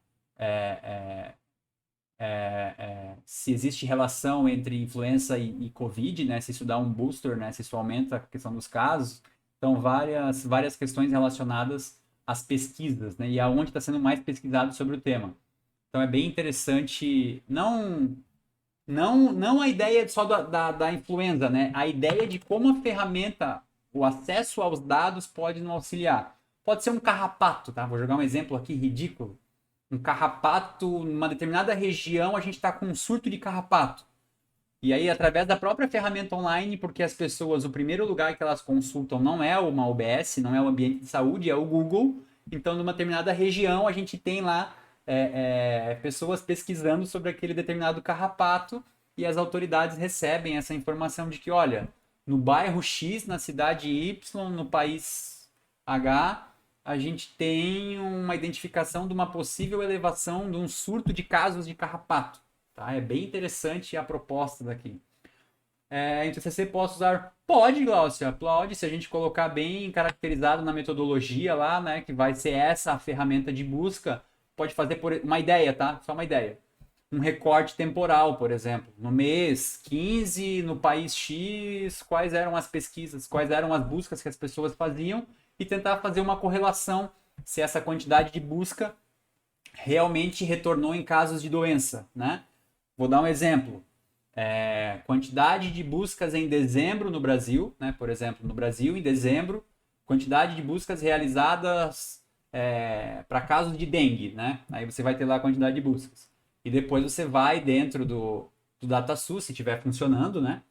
se existe relação entre influenza e Covid, né? Se isso dá um booster, né? Se isso aumenta a questão dos casos. Então, várias questões relacionadas às pesquisas, né? E aonde está sendo mais pesquisado sobre o tema. Então, é bem interessante, não Não a ideia só da influenza, né? A ideia de como a ferramenta, o acesso aos dados pode nos auxiliar. Pode ser um carrapato, tá? Vou jogar um exemplo aqui ridículo. Um carrapato, numa determinada região, a gente está com um surto de carrapato. E aí, através da própria ferramenta online, porque as pessoas, o primeiro lugar que elas consultam não é uma OBS, não é o ambiente de saúde, é o Google. Então, numa determinada região, a gente tem lá pessoas pesquisando sobre aquele determinado carrapato e as autoridades recebem essa informação de que, olha, no bairro X, na cidade Y, no país H, a gente tem uma identificação de uma possível elevação de um surto de casos de carrapato. Tá? É bem interessante a proposta daqui. Em TCC posso usar? Pode, Glaucia, pode, se a gente colocar bem caracterizado na metodologia lá, né, que vai ser essa a ferramenta de busca, pode fazer por uma ideia, tá? Só uma ideia. Um recorte temporal, por exemplo. No mês 15, no país X, quais eram as pesquisas, quais eram as buscas que as pessoas faziam e tentar fazer uma correlação se essa quantidade de busca realmente retornou em casos de doença, né? Vou dar um exemplo. Quantidade de buscas em dezembro no Brasil, né? Por exemplo, no Brasil, em dezembro, quantidade de buscas realizadas para casos de dengue, né? Aí você vai ter lá a quantidade de buscas. E depois você vai dentro do DataSUS, se estiver funcionando, né?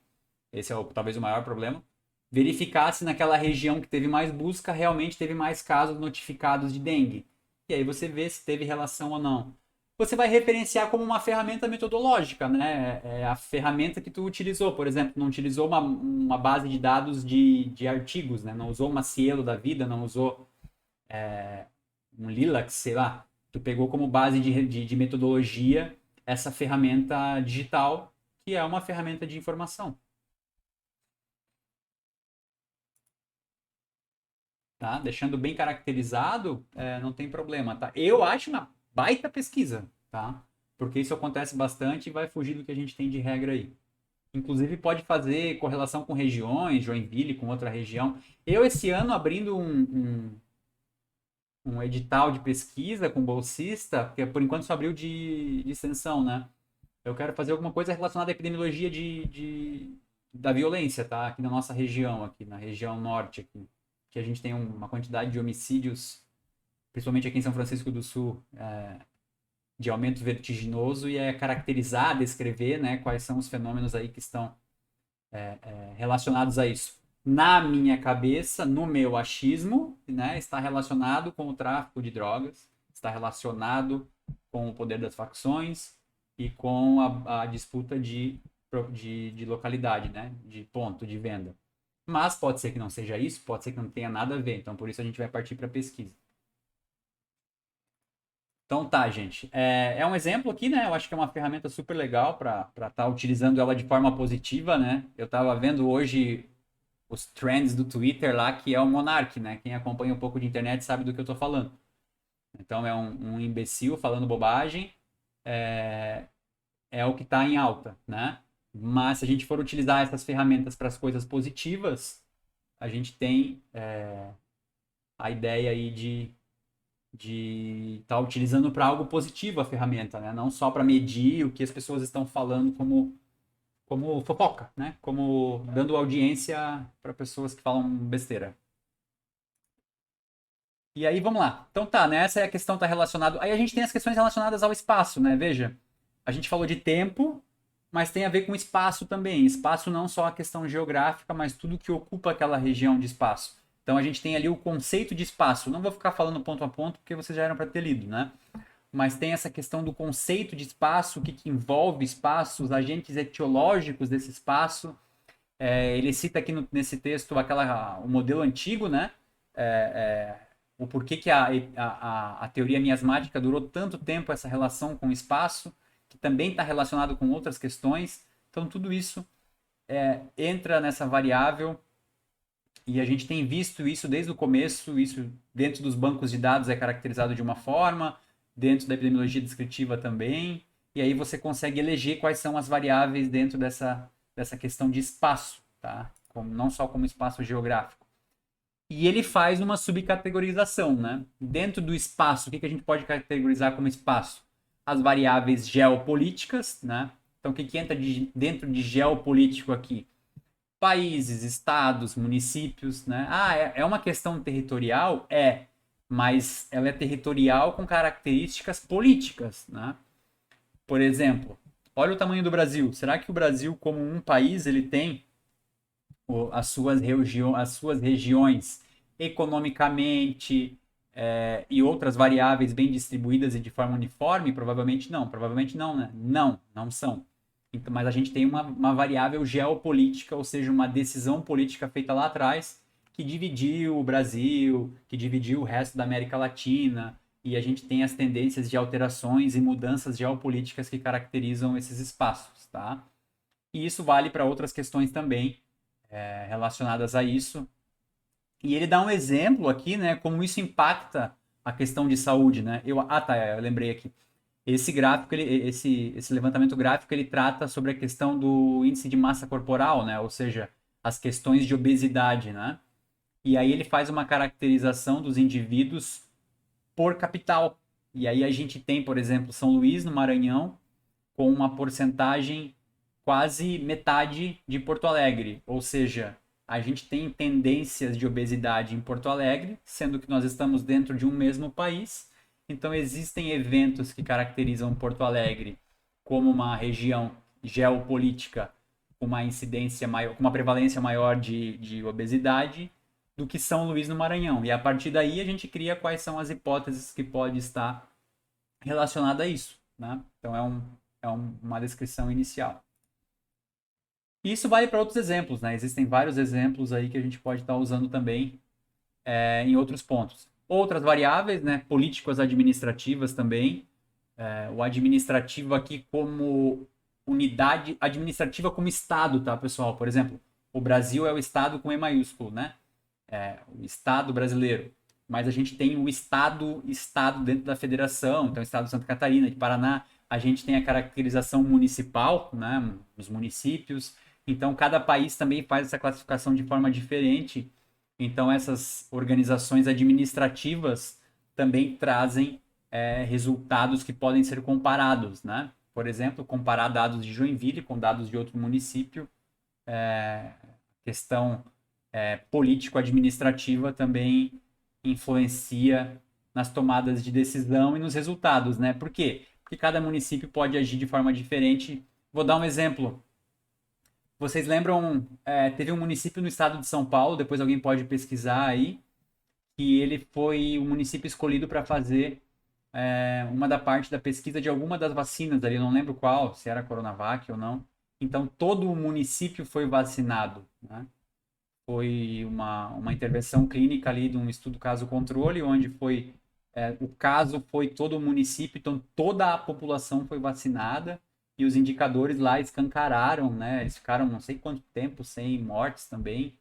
Esse é talvez o maior problema. Verificar se naquela região que teve mais busca, realmente teve mais casos notificados de dengue. E aí você vê se teve relação ou não. Você vai referenciar como uma ferramenta metodológica, né? É a ferramenta que tu utilizou, por exemplo, não utilizou uma base de dados de artigos, né? Não usou uma Cielo da vida, não usou um Lilac, sei lá. Tu pegou como base de metodologia essa ferramenta digital, que é uma ferramenta de informação. Tá? Deixando bem caracterizado, não tem problema, tá? Eu acho uma baita pesquisa, tá? Porque isso acontece bastante e vai fugir do que a gente tem de regra aí. Inclusive pode fazer correlação com regiões, Joinville com outra região. Eu esse ano abrindo um edital de pesquisa com bolsista, porque por enquanto só abriu de extensão, né? Eu quero fazer alguma coisa relacionada à epidemiologia da violência, tá? Aqui na nossa região, aqui na região norte, aqui, que a gente tem uma quantidade de homicídios, principalmente aqui em São Francisco do Sul, de aumento vertiginoso, e caracterizar, descrever, né, quais são os fenômenos aí que estão relacionados a isso. Na minha cabeça, no meu achismo, né, está relacionado com o tráfico de drogas, está relacionado com o poder das facções e com a disputa de localidade, né, de ponto de venda. Mas pode ser que não seja isso, pode ser que não tenha nada a ver. Então, por isso a gente vai partir para a pesquisa. Então tá, gente. É um exemplo aqui, né? Eu acho que é uma ferramenta super legal para estar utilizando ela de forma positiva, né? Eu estava vendo hoje os trends do Twitter lá, que é o Monark, né? Quem acompanha um pouco de internet sabe do que eu estou falando. Então é um imbecil falando bobagem. É o que está em alta, né? Mas se a gente for utilizar essas ferramentas para as coisas positivas, a gente tem a ideia aí de estar utilizando para algo positivo a ferramenta, né? Não só para medir o que as pessoas estão falando como fofoca, né? Como dando audiência para pessoas que falam besteira. E aí, vamos lá. Então tá, né? Essa é a questão, tá relacionada. Aí a gente tem as questões relacionadas ao espaço, né? Veja, a gente falou de tempo, mas tem a ver com espaço também. Espaço não só a questão geográfica, mas tudo que ocupa aquela região de espaço. Então a gente tem ali o conceito de espaço. Não vou ficar falando ponto a ponto, porque vocês já eram para ter lido, né? Mas tem essa questão do conceito de espaço, o que envolve espaço, os agentes etiológicos desse espaço. Ele cita aqui nesse texto o modelo antigo, né? O porquê que a teoria miasmática durou tanto tempo, essa relação com o espaço, que também está relacionado com outras questões. Então, tudo isso entra nessa variável e a gente tem visto isso desde o começo. Isso dentro dos bancos de dados é caracterizado de uma forma, dentro da epidemiologia descritiva também, e aí você consegue eleger quais são as variáveis dentro dessa questão de espaço, tá? Não só como espaço geográfico. E ele faz uma subcategorização, né? Dentro do espaço, o que a gente pode categorizar como espaço? As variáveis geopolíticas, né? Então, o que entra dentro de geopolítico aqui? Países, estados, municípios, né? É uma questão territorial? Mas ela é territorial com características políticas, né? Por exemplo, olha o tamanho do Brasil. Será que o Brasil, como um país, ele tem as suas regiões economicamente e outras variáveis bem distribuídas e de forma uniforme? Provavelmente não. Provavelmente não, né? Não são. Então, mas a gente tem uma variável geopolítica, ou seja, uma decisão política feita lá atrás que dividiu o Brasil, que dividiu o resto da América Latina, e a gente tem as tendências de alterações e mudanças geopolíticas que caracterizam esses espaços, tá? E isso vale para outras questões também relacionadas a isso. E ele dá um exemplo aqui, né, como isso impacta a questão de saúde, né? Eu lembrei aqui. Esse gráfico, esse levantamento gráfico, ele trata sobre a questão do índice de massa corporal, né? Ou seja, as questões de obesidade, né? E aí ele faz uma caracterização dos indivíduos por capital. E aí a gente tem, por exemplo, São Luís, no Maranhão, com uma porcentagem quase metade de Porto Alegre. Ou seja, a gente tem tendências de obesidade em Porto Alegre, sendo que nós estamos dentro de um mesmo país. Então existem eventos que caracterizam Porto Alegre como uma região geopolítica com uma incidência maior, com uma prevalência maior de obesidade do que São Luís no Maranhão. E a partir daí a gente cria quais são as hipóteses que pode estar relacionada a isso, né? Então uma descrição inicial. E isso vale para outros exemplos, né? Existem vários exemplos aí que a gente pode estar usando também em outros pontos. Outras variáveis, né? Políticas administrativas também. O administrativo aqui como unidade administrativa como Estado, tá, pessoal? Por exemplo, o Brasil é o Estado com E maiúsculo, né? O Estado brasileiro. Mas a gente tem o Estado dentro da federação, então o Estado de Santa Catarina, de Paraná. A gente tem a caracterização municipal, né? Os municípios. Então, cada país também faz essa classificação de forma diferente. Então, essas organizações administrativas também trazem resultados que podem ser comparados, né? Por exemplo, comparar dados de Joinville com dados de outro município. Questão político-administrativa também influencia nas tomadas de decisão e nos resultados, né? Por quê? Porque cada município pode agir de forma diferente. Vou dar um exemplo. Vocês lembram, teve um município no estado de São Paulo, depois alguém pode pesquisar aí, que ele foi o município escolhido para fazer uma da parte da pesquisa de alguma das vacinas ali, não lembro qual, se era a Coronavac ou não. Então, todo o município foi vacinado, né? Foi uma intervenção clínica ali de um estudo caso-controle, onde o caso foi todo o município, então toda a população foi vacinada, e os indicadores lá escancararam, né? Eles ficaram não sei quanto tempo sem mortes também.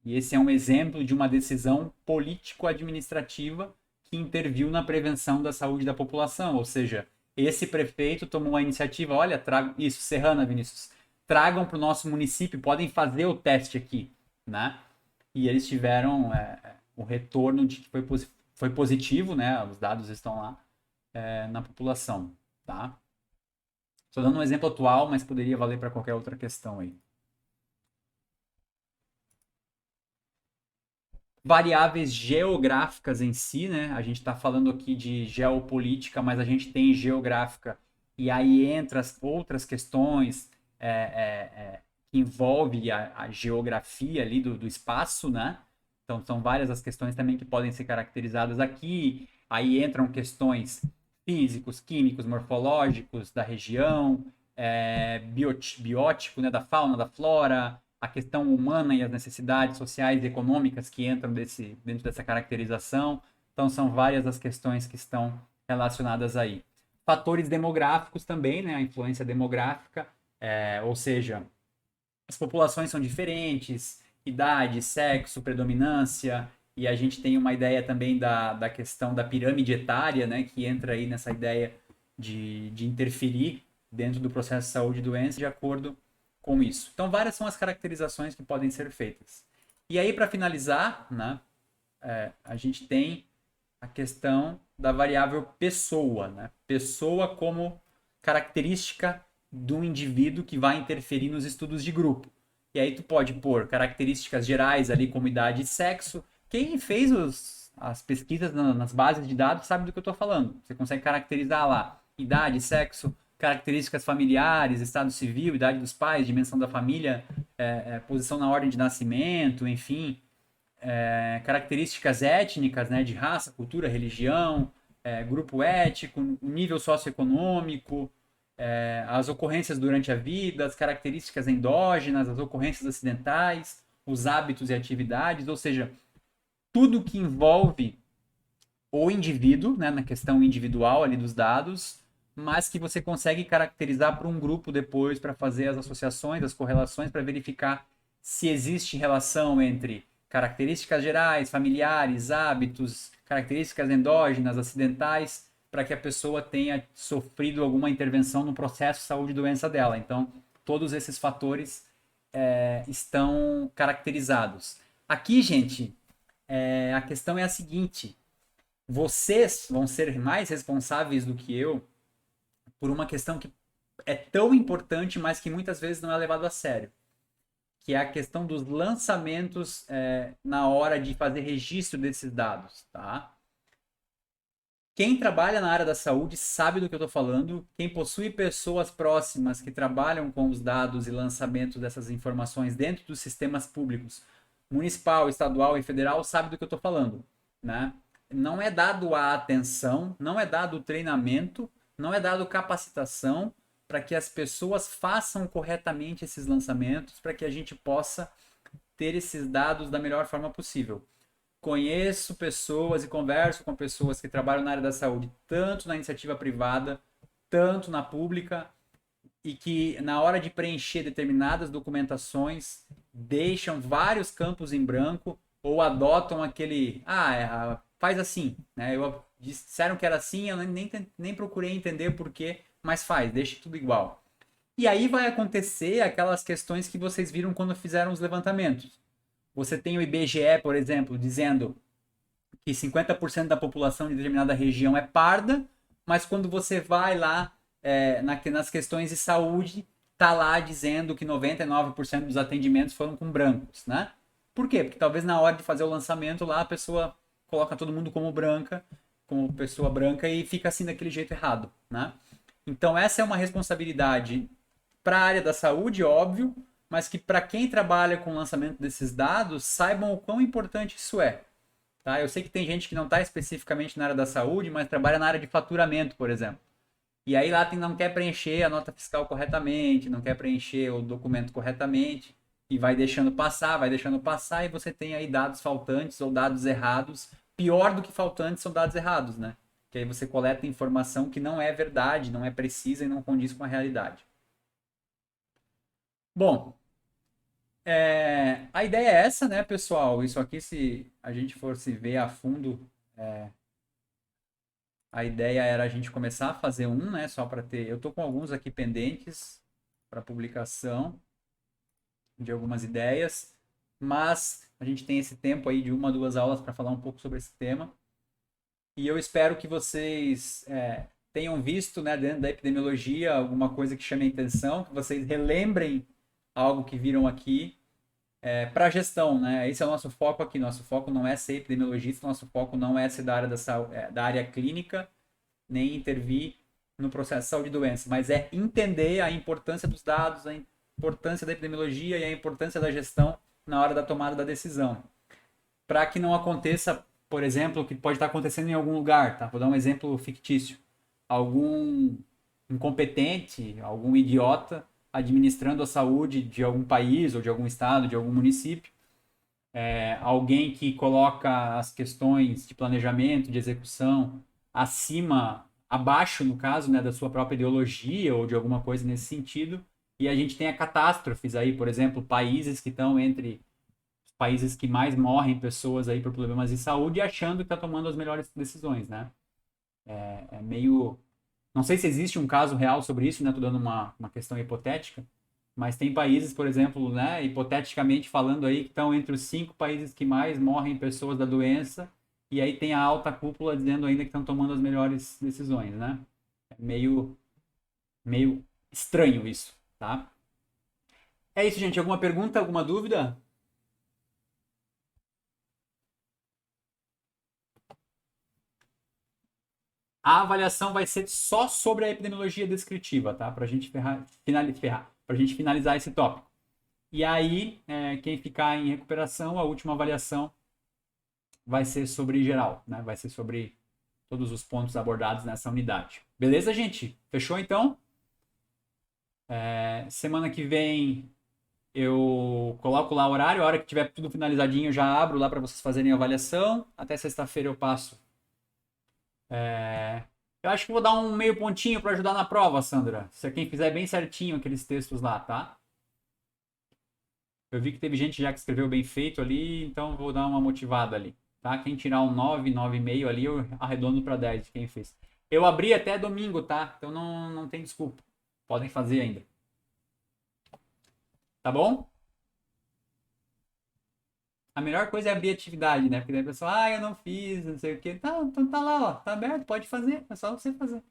E esse é um exemplo de uma decisão político-administrativa que interviu na prevenção da saúde da população. Ou seja, esse prefeito tomou a iniciativa, olha, isso, Serrana, Vinícius, tragam para o nosso município, podem fazer o teste aqui, né? E eles tiveram o retorno de que foi positivo, né? Os dados estão lá na população, tá? Estou dando um exemplo atual, mas poderia valer para qualquer outra questão aí. Variáveis geográficas em si, né? A gente está falando aqui de geopolítica, mas a gente tem geográfica, e aí entra as outras questões que envolvem a geografia ali do espaço, né? Então são várias as questões também que podem ser caracterizadas aqui. Aí entram questões físicos, químicos, morfológicos da região, biótico, né, da fauna, da flora, a questão humana e as necessidades sociais e econômicas que entram dentro dessa caracterização. Então, são várias as questões que estão relacionadas aí. Fatores demográficos também, né, a influência demográfica, ou seja, as populações são diferentes, idade, sexo, predominância, e a gente tem uma ideia também da questão da pirâmide etária, né, que entra aí nessa ideia de interferir dentro do processo de saúde e doença de acordo com isso. Então, várias são as caracterizações que podem ser feitas. E aí, para finalizar, né, a gente tem a questão da variável pessoa, né? Pessoa como característica do indivíduo que vai interferir nos estudos de grupo. E aí tu pode pôr características gerais ali como idade e sexo. Quem fez as pesquisas nas bases de dados sabe do que eu estou falando. Você consegue caracterizar lá idade, sexo, características familiares, estado civil, idade dos pais, dimensão da família, posição na ordem de nascimento, enfim, características étnicas, né, de raça, cultura, religião, grupo étnico, nível socioeconômico, as ocorrências durante a vida, as características endógenas, as ocorrências acidentais, os hábitos e atividades, ou seja, tudo que envolve o indivíduo, né, na questão individual ali dos dados, mas que você consegue caracterizar para um grupo depois para fazer as associações, as correlações, para verificar se existe relação entre características gerais, familiares, hábitos, características endógenas, acidentais, para que a pessoa tenha sofrido alguma intervenção no processo de saúde e doença dela. Então, todos esses fatores estão caracterizados. Aqui, gente, a questão é a seguinte: vocês vão ser mais responsáveis do que eu por uma questão que é tão importante, mas que muitas vezes não é levado a sério, que é a questão dos lançamentos na hora de fazer registro desses dados, tá? Quem trabalha na área da saúde sabe do que eu estou falando. Quem possui pessoas próximas que trabalham com os dados e lançamento dessas informações dentro dos sistemas públicos, municipal, estadual e federal, sabe do que eu estou falando, né? Não é dado a atenção, não é dado o treinamento, não é dado capacitação para que as pessoas façam corretamente esses lançamentos, para que a gente possa ter esses dados da melhor forma possível. Conheço pessoas e converso com pessoas que trabalham na área da saúde, tanto na iniciativa privada, tanto na pública, e que na hora de preencher determinadas documentações deixam vários campos em branco ou adotam aquele, faz assim, né? Disseram que era assim, eu nem procurei entender o porquê, mas faz, deixa tudo igual. E aí vai acontecer aquelas questões que vocês viram quando fizeram os levantamentos. Você tem o IBGE, por exemplo, dizendo que 50% da população de determinada região é parda, mas quando você vai lá nas questões de saúde, tá lá dizendo que 99% dos atendimentos foram com brancos, né? Por quê? Porque talvez na hora de fazer o lançamento lá, a pessoa coloca todo mundo como branca, como pessoa branca, e fica assim daquele jeito errado, né? Então essa é uma responsabilidade para a área da saúde, óbvio, mas que para quem trabalha com o lançamento desses dados, saibam o quão importante isso é. Tá? Eu sei que tem gente que não está especificamente na área da saúde, mas trabalha na área de faturamento, por exemplo. E aí lá não quer preencher a nota fiscal corretamente, não quer preencher o documento corretamente, e vai deixando passar, e você tem aí dados faltantes ou dados errados. Pior do que faltantes são dados errados, né? Que aí você coleta informação que não é verdade, não é precisa e não condiz com a realidade. Bom, a ideia é essa, né, pessoal? Isso aqui, se a gente fosse ver a fundo, a ideia era a gente começar a fazer né, só para ter... Eu estou com alguns aqui pendentes para publicação de algumas ideias, mas a gente tem esse tempo aí de 1 a 2 aulas para falar um pouco sobre esse tema. E eu espero que vocês tenham visto, né, dentro da epidemiologia, alguma coisa que chame a atenção, que vocês relembrem algo que viram aqui para a gestão, né? Esse é o nosso foco aqui. Nosso foco não é ser epidemiologista, nosso foco não é ser da área da área clínica, nem intervir no processo de saúde e doença, mas é entender a importância dos dados, a importância da epidemiologia e a importância da gestão na hora da tomada da decisão. Para que não aconteça, por exemplo, o que pode estar acontecendo em algum lugar, tá? Vou dar um exemplo fictício. Algum incompetente, algum idiota administrando a saúde de algum país ou de algum estado, de algum município, alguém que coloca as questões de planejamento, de execução abaixo, no caso, né, da sua própria ideologia ou de alguma coisa nesse sentido, e a gente tem a catástrofes aí, por exemplo, países que estão entre os países que mais morrem pessoas aí por problemas de saúde, achando que está tomando as melhores decisões, né? Meio... Não sei se existe um caso real sobre isso, né? Estou dando uma questão hipotética, mas tem países, por exemplo, né, hipoteticamente falando aí, que estão entre os 5 países que mais morrem pessoas da doença, e aí tem a alta cúpula dizendo ainda que estão tomando as melhores decisões, né? É meio Meio estranho isso, tá? É isso, gente. Alguma pergunta, alguma dúvida? A avaliação vai ser só sobre a epidemiologia descritiva, tá? Pra gente pra gente finalizar esse tópico. E aí, quem ficar em recuperação, a última avaliação vai ser sobre geral, né? Vai ser sobre todos os pontos abordados nessa unidade. Beleza, gente? Fechou, então? Semana que vem eu coloco lá o horário, a hora que tiver tudo finalizadinho, eu já abro lá para vocês fazerem a avaliação. Até sexta-feira eu passo. Eu acho que vou dar um meio pontinho para ajudar na prova, Sandra. Se quem fizer bem certinho aqueles textos lá, tá? Eu vi que teve gente já que escreveu bem feito ali, então vou dar uma motivada ali, tá? Quem tirar um 9, 9,5 ali, eu arredondo para 10 de quem fez. Eu abri até domingo, tá? Então não tem desculpa. Podem fazer ainda. Tá bom? A melhor coisa é abrir atividade, né? Porque daí a pessoa, eu não fiz, não sei o quê. Tá, então tá lá, ó. Tá aberto, pode fazer. É só você fazer.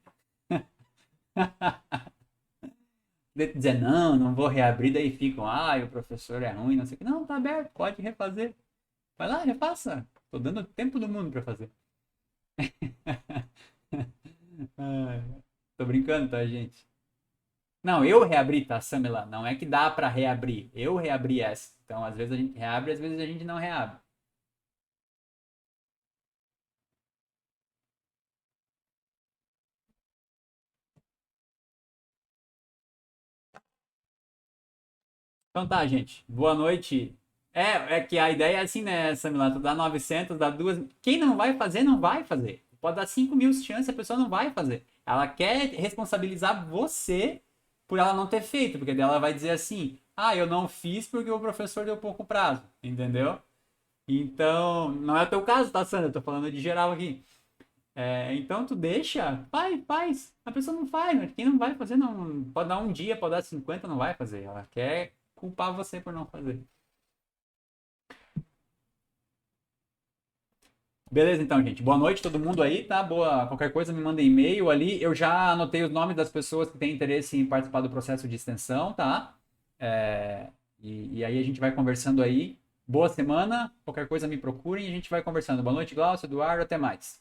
Dizer, não vou reabrir, daí ficam, o professor é ruim, não sei o quê. Não, tá aberto, pode refazer. Vai lá, refaça. Tô dando tempo do mundo pra fazer. Tô brincando, tá, gente? Não, eu reabri, tá, Samela? Não é que dá pra reabrir. Eu reabri essa. Então, às vezes a gente reabre, às vezes a gente não reabre. Então tá, gente. Boa noite. É que a ideia é assim, né, Samila? Tu dá 900, dá duas. Quem não vai fazer, não vai fazer. Pode dar 5.000 chances, a pessoa não vai fazer. Ela quer responsabilizar você por ela não ter feito, porque daí ela vai dizer assim: eu não fiz porque o professor deu pouco prazo, entendeu? Então, não é o teu caso, tá, Sandra? Eu tô falando de geral aqui. Então tu deixa, faz. A pessoa não faz, mas quem não vai fazer não. Pode dar um dia, pode dar 50, não vai fazer. Ela quer culpar você por não fazer. Beleza, então, gente. Boa noite todo mundo aí, tá? Boa. Qualquer coisa me manda e-mail ali. Eu já anotei os nomes das pessoas que têm interesse em participar do processo de extensão, tá? E aí a gente vai conversando aí. Boa semana. Qualquer coisa me procurem e a gente vai conversando. Boa noite, Glaucio, Eduardo. Até mais.